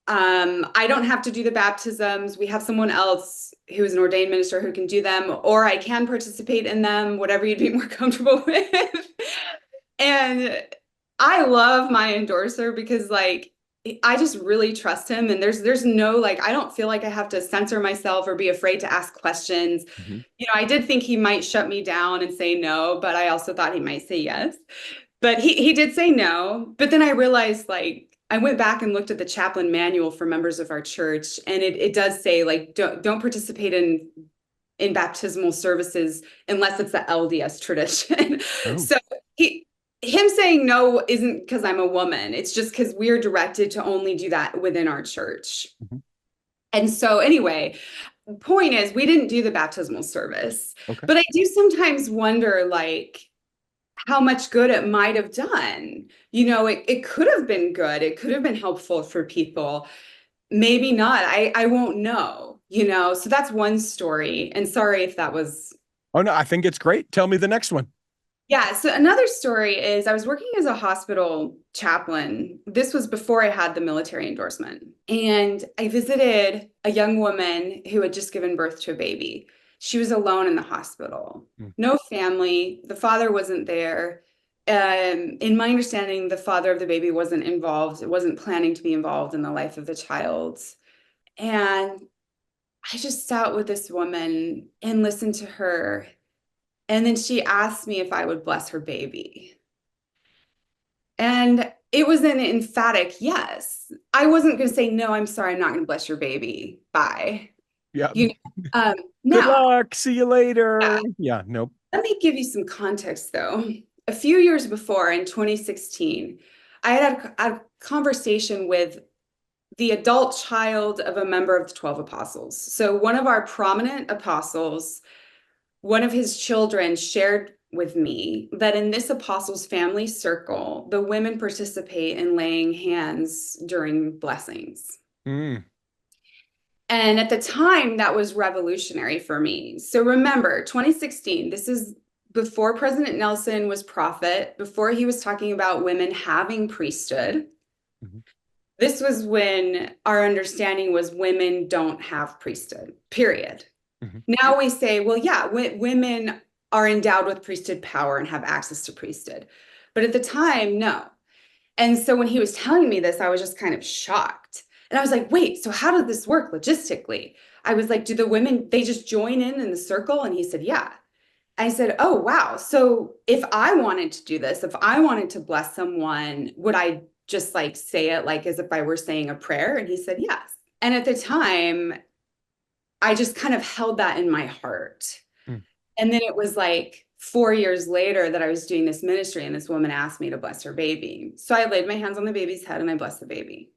I don't have to do the baptisms. We have someone else who is an ordained minister who can do them, or I can participate in them, whatever you'd be more comfortable with. And I love my endorser because like, I just really trust him. And there's no, like, I don't feel like I have to censor myself or be afraid to ask questions. You know, I did think he might shut me down and say no, but I also thought he might say yes. But he did say no. But then I realized, like, I went back and looked at the chaplain manual for members of our church, and it does say, like, don't participate in baptismal services unless it's the LDS tradition. So him saying no isn't because I'm a woman. It's just because we're directed to only do that within our church. And so anyway, point is, we didn't do the baptismal service. But I do sometimes wonder, like, how much good it might have done. You know, it could have been good. It could have been helpful for people. Maybe not. I won't know, you know. So that's one story. And sorry if that was. Oh, no, I think it's great. Tell me the next one. Yeah. So another story is I was working as a hospital chaplain. This was before I had the military endorsement. And I visited a young woman who had just given birth to a baby. She was alone in the hospital, no family. The father wasn't there. In my understanding, the father of the baby wasn't involved. It wasn't planning to be involved in the life of the child. And I just sat with this woman and listened to her. And then she asked me if I would bless her baby. And it was an emphatic yes. I wasn't going to say, no, I'm sorry, I'm not going to bless your baby. Bye. Yeah. You know, Good now, luck. See you later. Yeah. Nope. let me give you some context, though. A few years before, in 2016, I had a conversation with the adult child of a member of the 12 apostles. So one of our prominent apostles, one of his children shared with me that in this apostles' family circle, the women participate in laying hands during blessings. And at the time, that was revolutionary for me. So remember, 2016, this is before President Nelson was prophet, before he was talking about women having priesthood. This was when our understanding was women don't have priesthood, period. Now we say, well, yeah, women are endowed with priesthood power and have access to priesthood. But at the time, no. And so when he was telling me this, I was just kind of shocked. And I was like, wait, so how does this work logistically? I was like, do the women, they just join in the circle? And he said, yeah. I said, oh, wow. So if I wanted to do this, if I wanted to bless someone, would I just like say it like as if I were saying a prayer? And he said, yes. And at the time, I just kind of held that in my heart. And then it was like 4 years later that I was doing this ministry, and this woman asked me to bless her baby. So I laid my hands on the baby's head and I blessed the baby.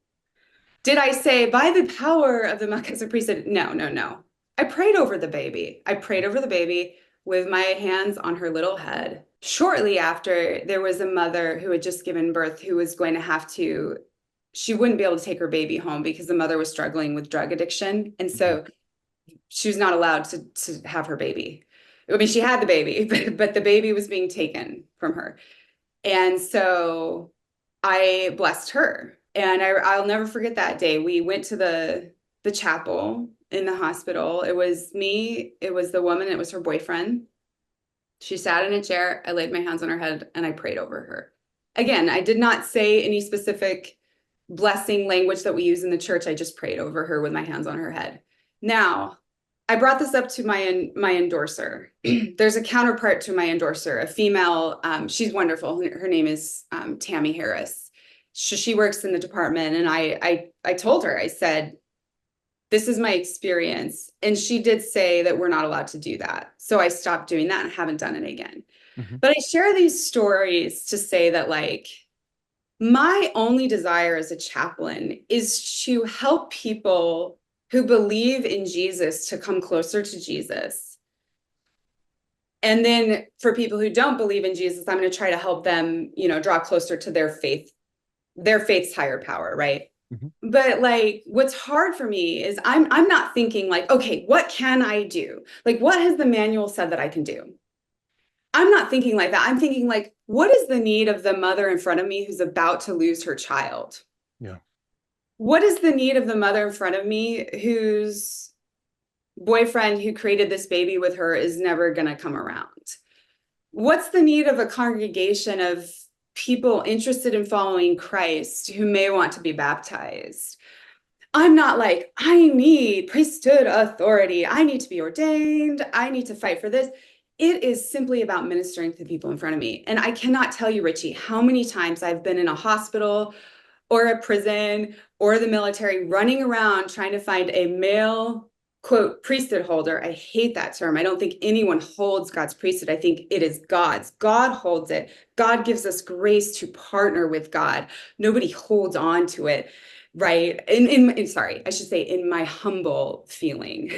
Did I say, by the power of the Melchizedek priesthood? No, no, no. I prayed over the baby. I prayed over the baby with my hands on her little head. Shortly after, there was a mother who had just given birth who was going to have to, she wouldn't be able to take her baby home because the mother was struggling with drug addiction. And so she was not allowed to have her baby. I mean, she had the baby, but the baby was being taken from her. And so I blessed her. And I'll never forget that day. We went to the chapel in the hospital. It was me, it was the woman, it was her boyfriend. She sat in a chair. I laid my hands on her head and I prayed over her. Again, I did not say any specific blessing language that we use in the church. I just prayed over her with my hands on her head. Now, I brought this up to my endorser. There's a counterpart to my endorser, a female. She's wonderful. Her name is Tammy Harris. She works in the department, and I told her, I said, this is my experience. And she did say that we're not allowed to do that. So I stopped doing that and haven't done it again. But I share these stories to say that, like, my only desire as a chaplain is to help people who believe in Jesus to come closer to Jesus. And then for people who don't believe in Jesus, I'm going to try to help them, draw closer to their faith's higher power, right? But like, what's hard for me is I'm not thinking like, okay, what can I do? Like, what has the manual said that I can do? I'm not thinking like that. I'm thinking like, what is the need of the mother in front of me who's about to lose her child? Yeah. What is the need of the mother in front of me whose boyfriend who created this baby with her is never going to come around? What's the need of a congregation of people interested in following Christ who may want to be baptized? I'm not like, I need priesthood authority. I need to be ordained. I need to fight for this. It is simply about ministering to the people in front of me. And I cannot tell you, Richie, how many times I've been in a hospital or a prison or the military running around trying to find a male, quote, priesthood holder. I hate that term. I don't think anyone holds God's priesthood. I think it is God's. God holds it. God gives us grace to partner with God. Nobody holds on to it, right? Sorry, I should say in my humble feeling.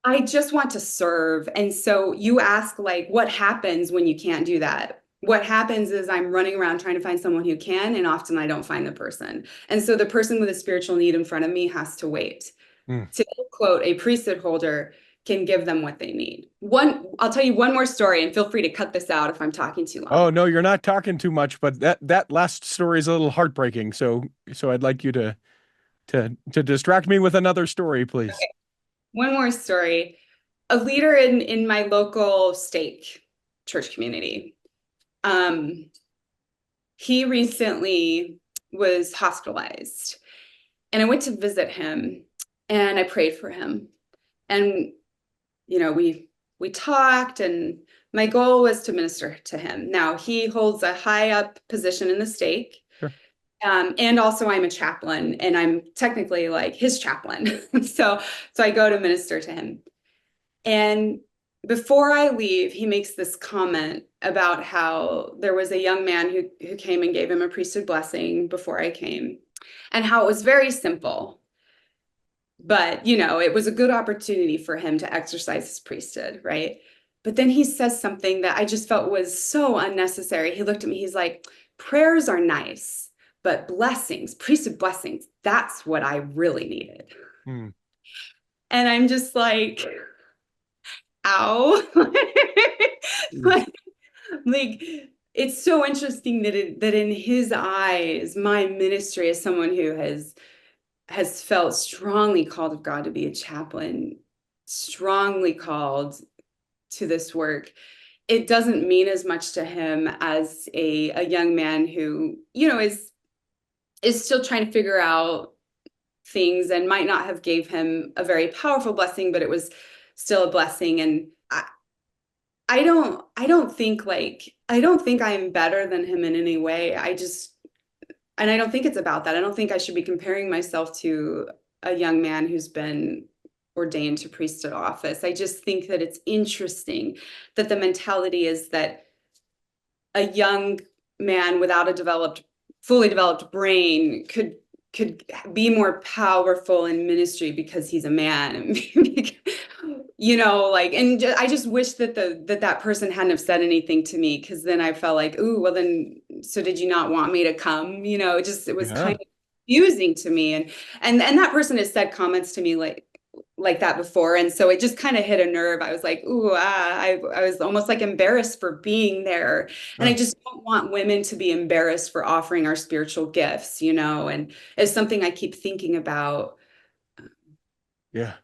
I just want to serve. And so you ask, like, what happens when you can't do that? What happens is I'm running around trying to find someone who can, and often I don't find the person. And so the person with a spiritual need in front of me has to wait. To quote, a priesthood holder can give them what they need. I'll tell you one more story, and feel free to cut this out if I'm talking too long. Oh, no, you're not talking too much, but that last story is a little heartbreaking. So I'd like you to distract me with another story, please. Okay. One more story. A leader in my local stake church community. He recently was hospitalized, and I went to visit him and I prayed for him. And, we talked, and my goal was to minister to him. Now, he holds a high up position in the stake. Sure. And also I'm a chaplain, and I'm technically like his chaplain. So I go to minister to him. And before I leave, he makes this comment about how there was a young man who came and gave him a priesthood blessing before I came, and how it was very simple. But, it was a good opportunity for him to exercise his priesthood, right? But then he says something that I just felt was so unnecessary. He looked at me, he's like, prayers are nice, but blessings, priesthood blessings, that's what I really needed. And I'm just like, ow. like, it's so interesting that in his eyes, my ministry as someone who has felt strongly called of God to be a chaplain, strongly called to this work, it doesn't mean as much to him as a young man who, is still trying to figure out things and might not have gave him a very powerful blessing, but it was still a blessing. And I don't think I'm better than him in any way. And I don't think it's about that. I don't think I should be comparing myself to a young man who's been ordained to priesthood office. I just think that it's interesting that the mentality is that a young man without a fully developed brain could be more powerful in ministry because he's a man. I just wish that that person hadn't have said anything to me, because then I felt like, ooh, well then, so did you not want me to come? It was Yeah. kind of confusing to me. And that person has said comments to me like that before. And so it just kind of hit a nerve. I was like, ooh, I was almost like embarrassed for being there. And I Oh, just don't want women to be embarrassed for offering our spiritual gifts, and it's something I keep thinking about. yeah.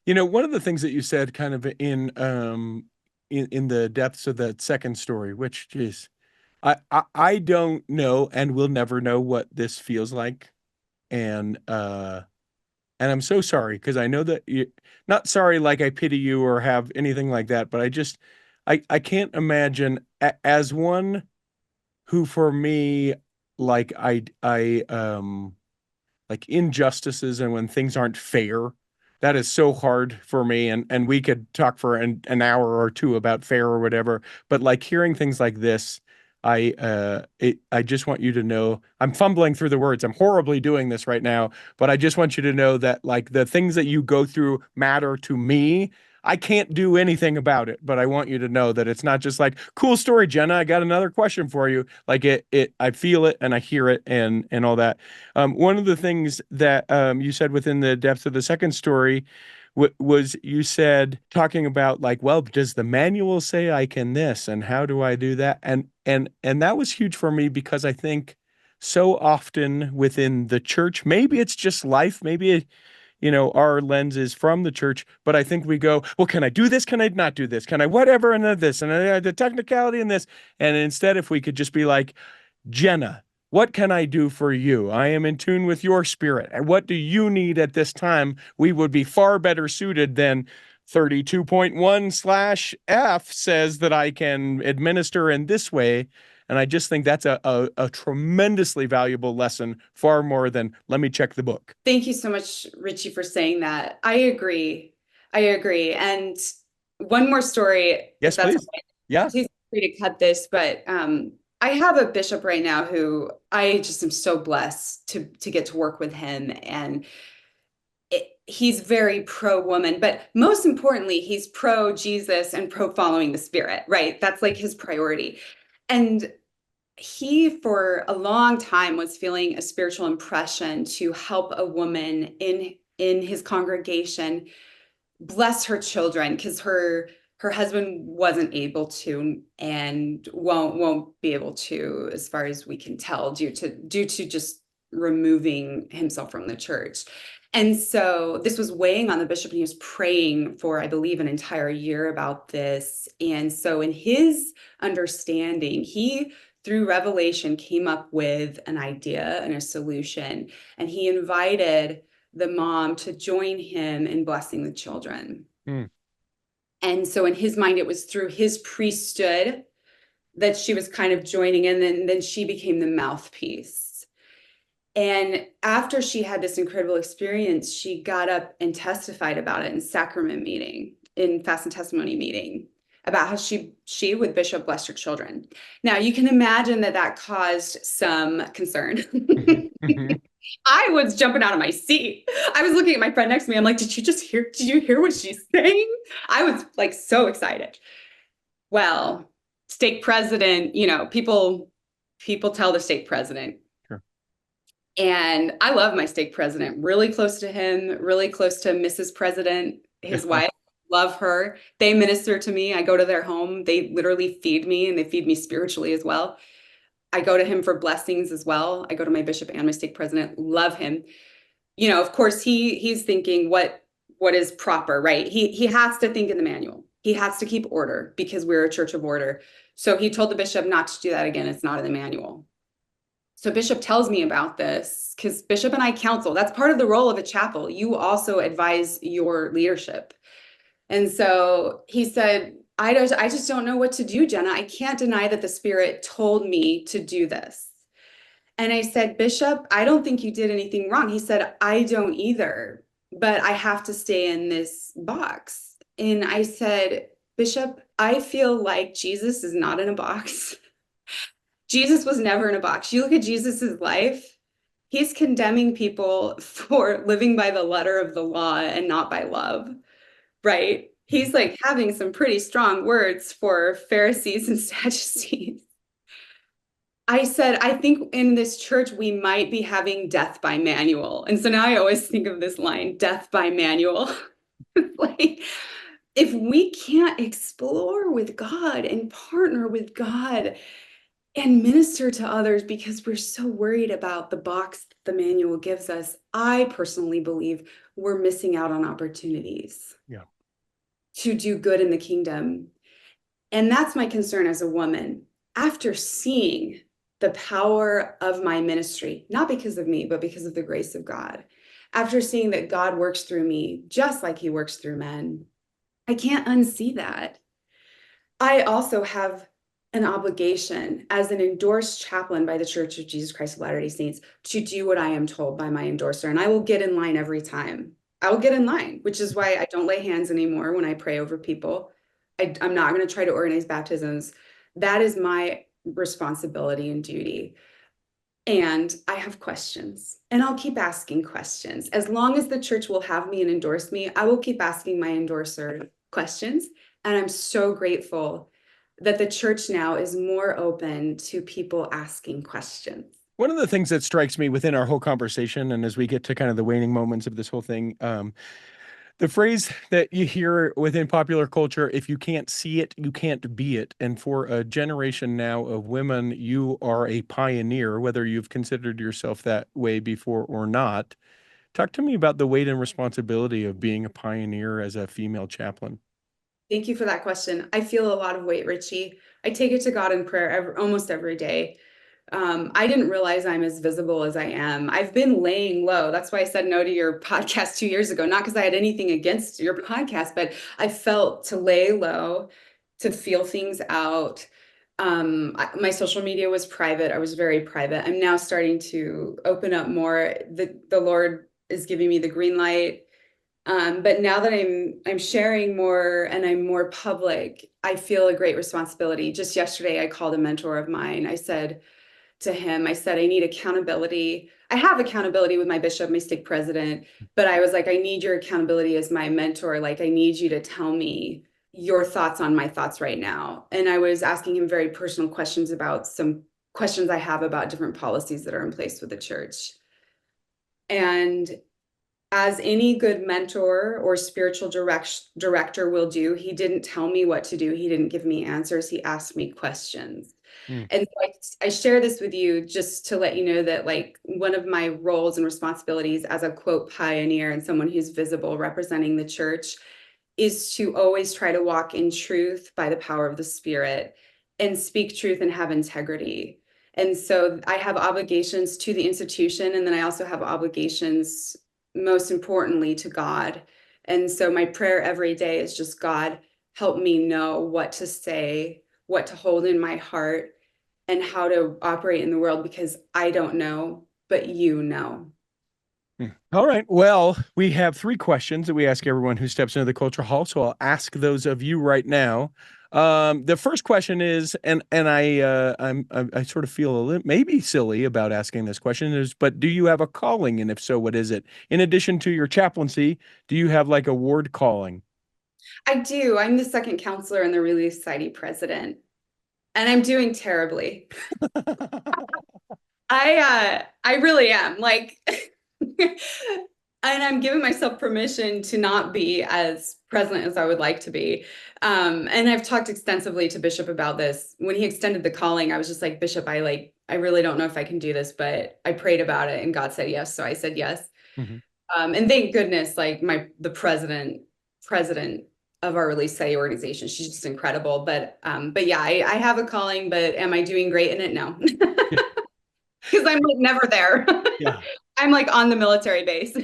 One of the things that you said kind of in the depths of that second story, which geez, I don't know and will never know what this feels like. And I'm so sorry, because I know that you, not sorry like I pity you or have anything like that, but I can't imagine as one who, for me, like like injustices and when things aren't fair, that is so hard for me. And we could talk for an hour or two about fair or whatever, but like hearing things like this, I just want you to know, I'm fumbling through the words, I'm horribly doing this right now, but I just want you to know that like the things that you go through matter to me. I can't do anything about it, but I want you to know that it's not just like, cool story, Jenna, I got another question for you. Like I feel it and I hear it and all that. One of the things that you said within the depths of the second story was, you said, talking about like, well, does the manual say I can this, and how do I do that? And that was huge for me, because I think so often within the church, maybe it's just life, maybe our lens is from the church, but I think we go, well, can I do this? Can I not do this? Can I whatever? And then this, and the technicality in this. And instead, if we could just be like, Jenna, what can I do for you? I am in tune with your spirit. And what do you need at this time? We would be far better suited than 32.1/F says that I can administer in this way. And I just think that's a tremendously valuable lesson, far more than let me check the book. Thank you so much, Richie, for saying that. I agree. I agree. And one more story, if Yes, that's please. okay. Yeah. Please feel free to cut this, but I have a bishop right now who I just am so blessed to get to work with him. And he's very pro woman, but most importantly, he's pro Jesus and pro following the Spirit, right? That's like his priority. And he, for a long time, was feeling a spiritual impression to help a woman in his congregation bless her children, because her husband wasn't able to and won't be able to, as far as we can tell, due to just removing himself from the church. And so this was weighing on the bishop, and he was praying for, I believe, an entire year about this. And so in his understanding, he, through revelation, came up with an idea and a solution. And he invited the mom to join him in blessing the children. Mm. And so in his mind, it was through his priesthood that she was kind of joining in, and then she became the mouthpiece. And after she had this incredible experience, she got up and testified about it in sacrament meeting, in fast and testimony meeting, about how she with Bishop blessed her children. Now you can imagine that caused some concern. I was jumping out of my seat. I was looking at my friend next to me. I'm like, did you hear what she's saying? I was like so excited. Well, stake president, people tell the stake president. Sure. And I love my stake president, really close to him, really close to Mrs. President, his wife. Love her. They minister to me. I go to their home. They literally feed me, and they feed me spiritually as well. I go to him for blessings as well. I go to my bishop and my stake president. Love him. Of course, he's thinking what is proper, right? He has to think in the manual. He has to keep order, because we're a church of order. So he told the bishop not to do that again. It's not in the manual. So bishop tells me about this, because bishop and I counsel. That's part of the role of a chapel. You also advise your leadership. And so he said, I just don't know what to do, Jenna. I can't deny that the Spirit told me to do this. And I said, Bishop, I don't think you did anything wrong. He said, I don't either. but I have to stay in this box. And I said, Bishop, I feel like Jesus is not in a box. Jesus was never in a box. You look at Jesus's life, he's condemning people for living by the letter of the law and not by love, right? He's like having some pretty strong words for Pharisees and Sadducees. I said, I think in this church, we might be having death by manual. And so now I always think of this line, death by manual. Like, if we can't explore with God and partner with God and minister to others because we're so worried about the box the manual gives us, I personally believe we're missing out on opportunities to do good in the kingdom. And that's my concern as a woman. After seeing the power of my ministry, not because of me, but because of the grace of God, after seeing that God works through me just like he works through men, I can't unsee that. I also have an obligation as an endorsed chaplain by the Church of Jesus Christ of Latter-day Saints to do what I am told by my endorser. And I will get in line every time. I will get in line, which is why I don't lay hands anymore when I pray over people. I'm not going to try to organize baptisms. That is my responsibility and duty. And I have questions, and I'll keep asking questions. As long as the church will have me and endorse me, I will keep asking my endorser questions. And I'm so grateful that the church now is more open to people asking questions. One of the things that strikes me within our whole conversation, and as we get to kind of the waning moments of this whole thing, the phrase that you hear within popular culture, if you can't see it, you can't be it. And for a generation now of women, you are a pioneer, whether you've considered yourself that way before or not. Talk to me about the weight and responsibility of being a pioneer as a female chaplain. Thank you for that question. I feel a lot of weight, Richie. I take it to God in prayer almost every day. I didn't realize I'm as visible as I am. I've been laying low. That's why I said no to your podcast 2 years ago, not because I had anything against your podcast, but I felt to lay low, to feel things out. My social media was private. I was very private. I'm now starting to open up more. The Lord is giving me the green light. But now that I'm sharing more and I'm more public, I feel a great responsibility. Just yesterday, I called a mentor of mine. I said to him, I said, I need accountability. I have accountability with my bishop, my stake president, but I was like, I need your accountability as my mentor. Like, I need you to tell me your thoughts on my thoughts right now. And I was asking him very personal questions about some questions I have about different policies that are in place with the church. And as any good mentor or spiritual director will do, he didn't tell me what to do. He didn't give me answers. He asked me questions. And so I share this with you just to let you know that, like, one of my roles and responsibilities as a quote pioneer and someone who's visible representing the church is to always try to walk in truth by the power of the Spirit and speak truth and have integrity. And so I have obligations to the institution, and then I also have obligations, most importantly, to God. And so my prayer every day is just, God, help me know what to say, what to hold in my heart, and how to operate in the world, because I don't know, but you know. All right. Well, we have 3 questions that we ask everyone who steps into the culture hall. So I'll ask those of you right now. The first question is, and I sort of feel a little maybe silly about asking this question is, but do you have a calling? And if so, what is it? In addition to your chaplaincy, do you have like a ward calling? I do. I'm the second counselor and the Relief Society president, and I'm doing terribly. I really am, like, and I'm giving myself permission to not be as present as I would like to be. And I've talked extensively to Bishop about this. When he extended the calling, I was just like, Bishop, I really don't know if I can do this, but I prayed about it and God said yes. So I said yes. Mm-hmm. And thank goodness, like the president of our Relief Society organization, she's just incredible. But yeah, I have a calling, but am I doing great in it? No. Because I'm like never there. Yeah. I'm like on the military base.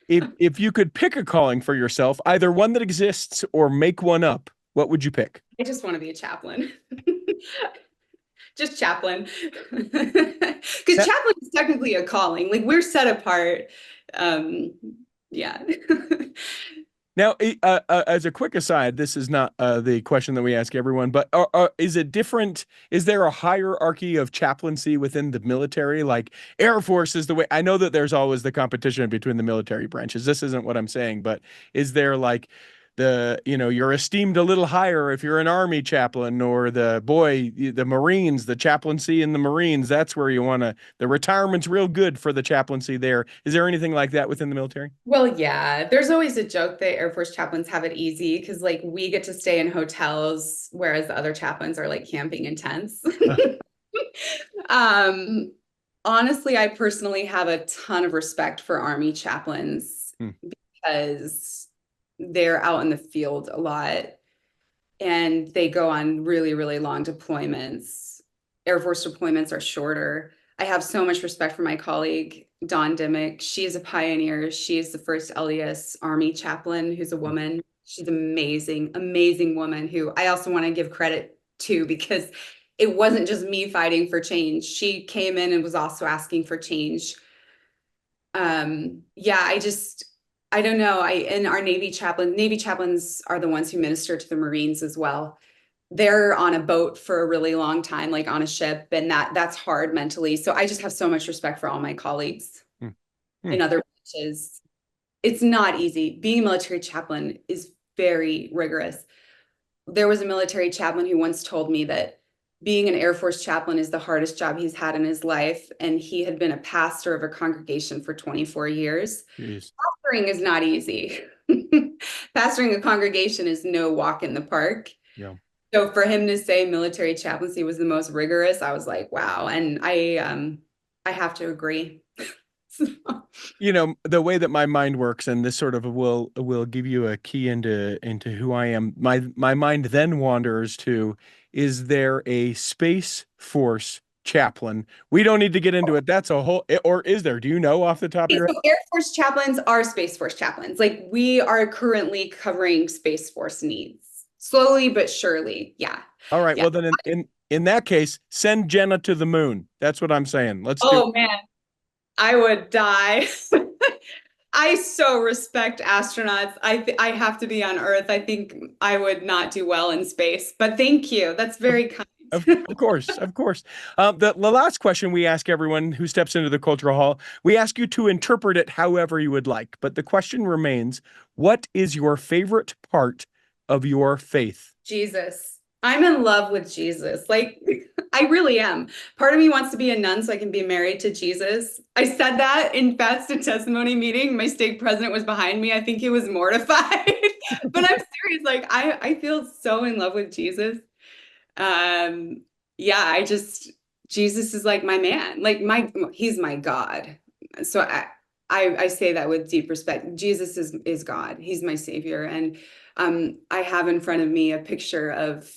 If you could pick a calling for yourself, either one that exists or make one up, what would you pick? I just want to be a chaplain. Just chaplain. Because chaplain is technically a calling. Like we're set apart. Yeah. Now, as a quick aside, this is not the question that we ask everyone, but is it different? Is there a hierarchy of chaplaincy within the military? Like Air Force is the way, I know that there's always the competition between the military branches. This isn't what I'm saying, but is there like you're esteemed a little higher if you're an Army chaplain, or the Marines, the chaplaincy in the Marines, that's where you want to, the retirement's real good for the chaplaincy there. Is there anything like that within the military? Well, yeah, there's always a joke that Air Force chaplains have it easy because like we get to stay in hotels, whereas the other chaplains are like camping in tents. Honestly, I personally have a ton of respect for Army chaplains because they're out in the field a lot and they go on really, really long deployments. Air Force deployments are shorter. I have so much respect for my colleague, Dawn Dimmick. She is a pioneer. She is the first LDS Army chaplain who's a woman. She's amazing, amazing woman who I also want to give credit to because it wasn't just me fighting for change. She came in and was also asking for change. I don't know. And our Navy chaplains are the ones who minister to the Marines as well. They're on a boat for a really long time, like on a ship, and that's hard mentally. So I just have so much respect for all my colleagues in other branches. It's not easy. Being a military chaplain is very rigorous. There was a military chaplain who once told me that being an Air Force chaplain is the hardest job he's had in his life. And he had been a pastor of a congregation for 24 years. Jeez. Pastoring is not easy. Pastoring a congregation is no walk in the park. Yeah. So for him to say military chaplaincy was the most rigorous, I was like, wow. And I have to agree. The way that my mind works, and this sort of will give you a key into who I am. My mind then wanders to, is there a Space Force chaplain? We don't need to get into it. That's a whole, or is there? Do you know off the top of your head? Air Force chaplains are Space Force chaplains. Like we are currently covering Space Force needs. Slowly but surely. Yeah. All right. Yeah. Well, then in that case, send Jenna to the moon. That's what I'm saying. Let's do it. Oh man, I would die. I so respect astronauts. I have to be on Earth. I think I would not do well in space, but thank you. That's very kind. Of course, of course. The last question we ask everyone who steps into the cultural hall, we ask you to interpret it however you would like. But the question remains, what is your favorite part of your faith? Jesus. I'm in love with Jesus. Like, I really am. Part of me wants to be a nun so I can be married to Jesus. I said that in Fast and Testimony meeting. My stake president was behind me. I think he was mortified. But I'm serious. Like, I feel so in love with Jesus. Jesus is like my man. Like he's my God. So I say that with deep respect. Jesus is God. He's my savior. And I have in front of me a picture of,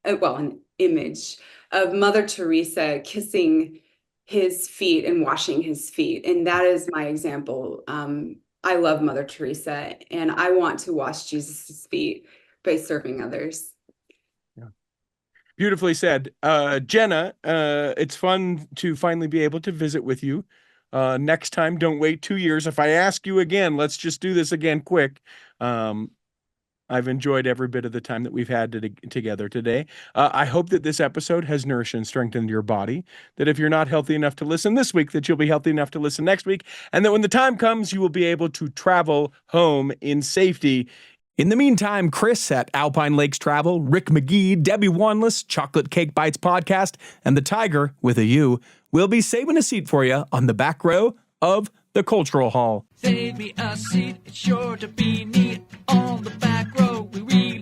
an image of Mother Teresa kissing his feet and washing his feet. And that is my example. I love Mother Teresa and I want to wash Jesus's feet by serving others. Yeah. Beautifully said. Jenna, it's fun to finally be able to visit with you. Next time, don't wait 2 years. If I ask you again, let's just do this again quick. I've enjoyed every bit of the time that we've had together today. I hope that this episode has nourished and strengthened your body, that if you're not healthy enough to listen this week, that you'll be healthy enough to listen next week, and that when the time comes, you will be able to travel home in safety. In the meantime, Chris at Alpine Lakes Travel, Rick McGee, Debbie Wanless, Chocolate Cake Bites Podcast, and the Tiger with a U will be saving a seat for you on the back row of the Cultural Hall. Save me a seat, it's sure to be neat on the back row. We read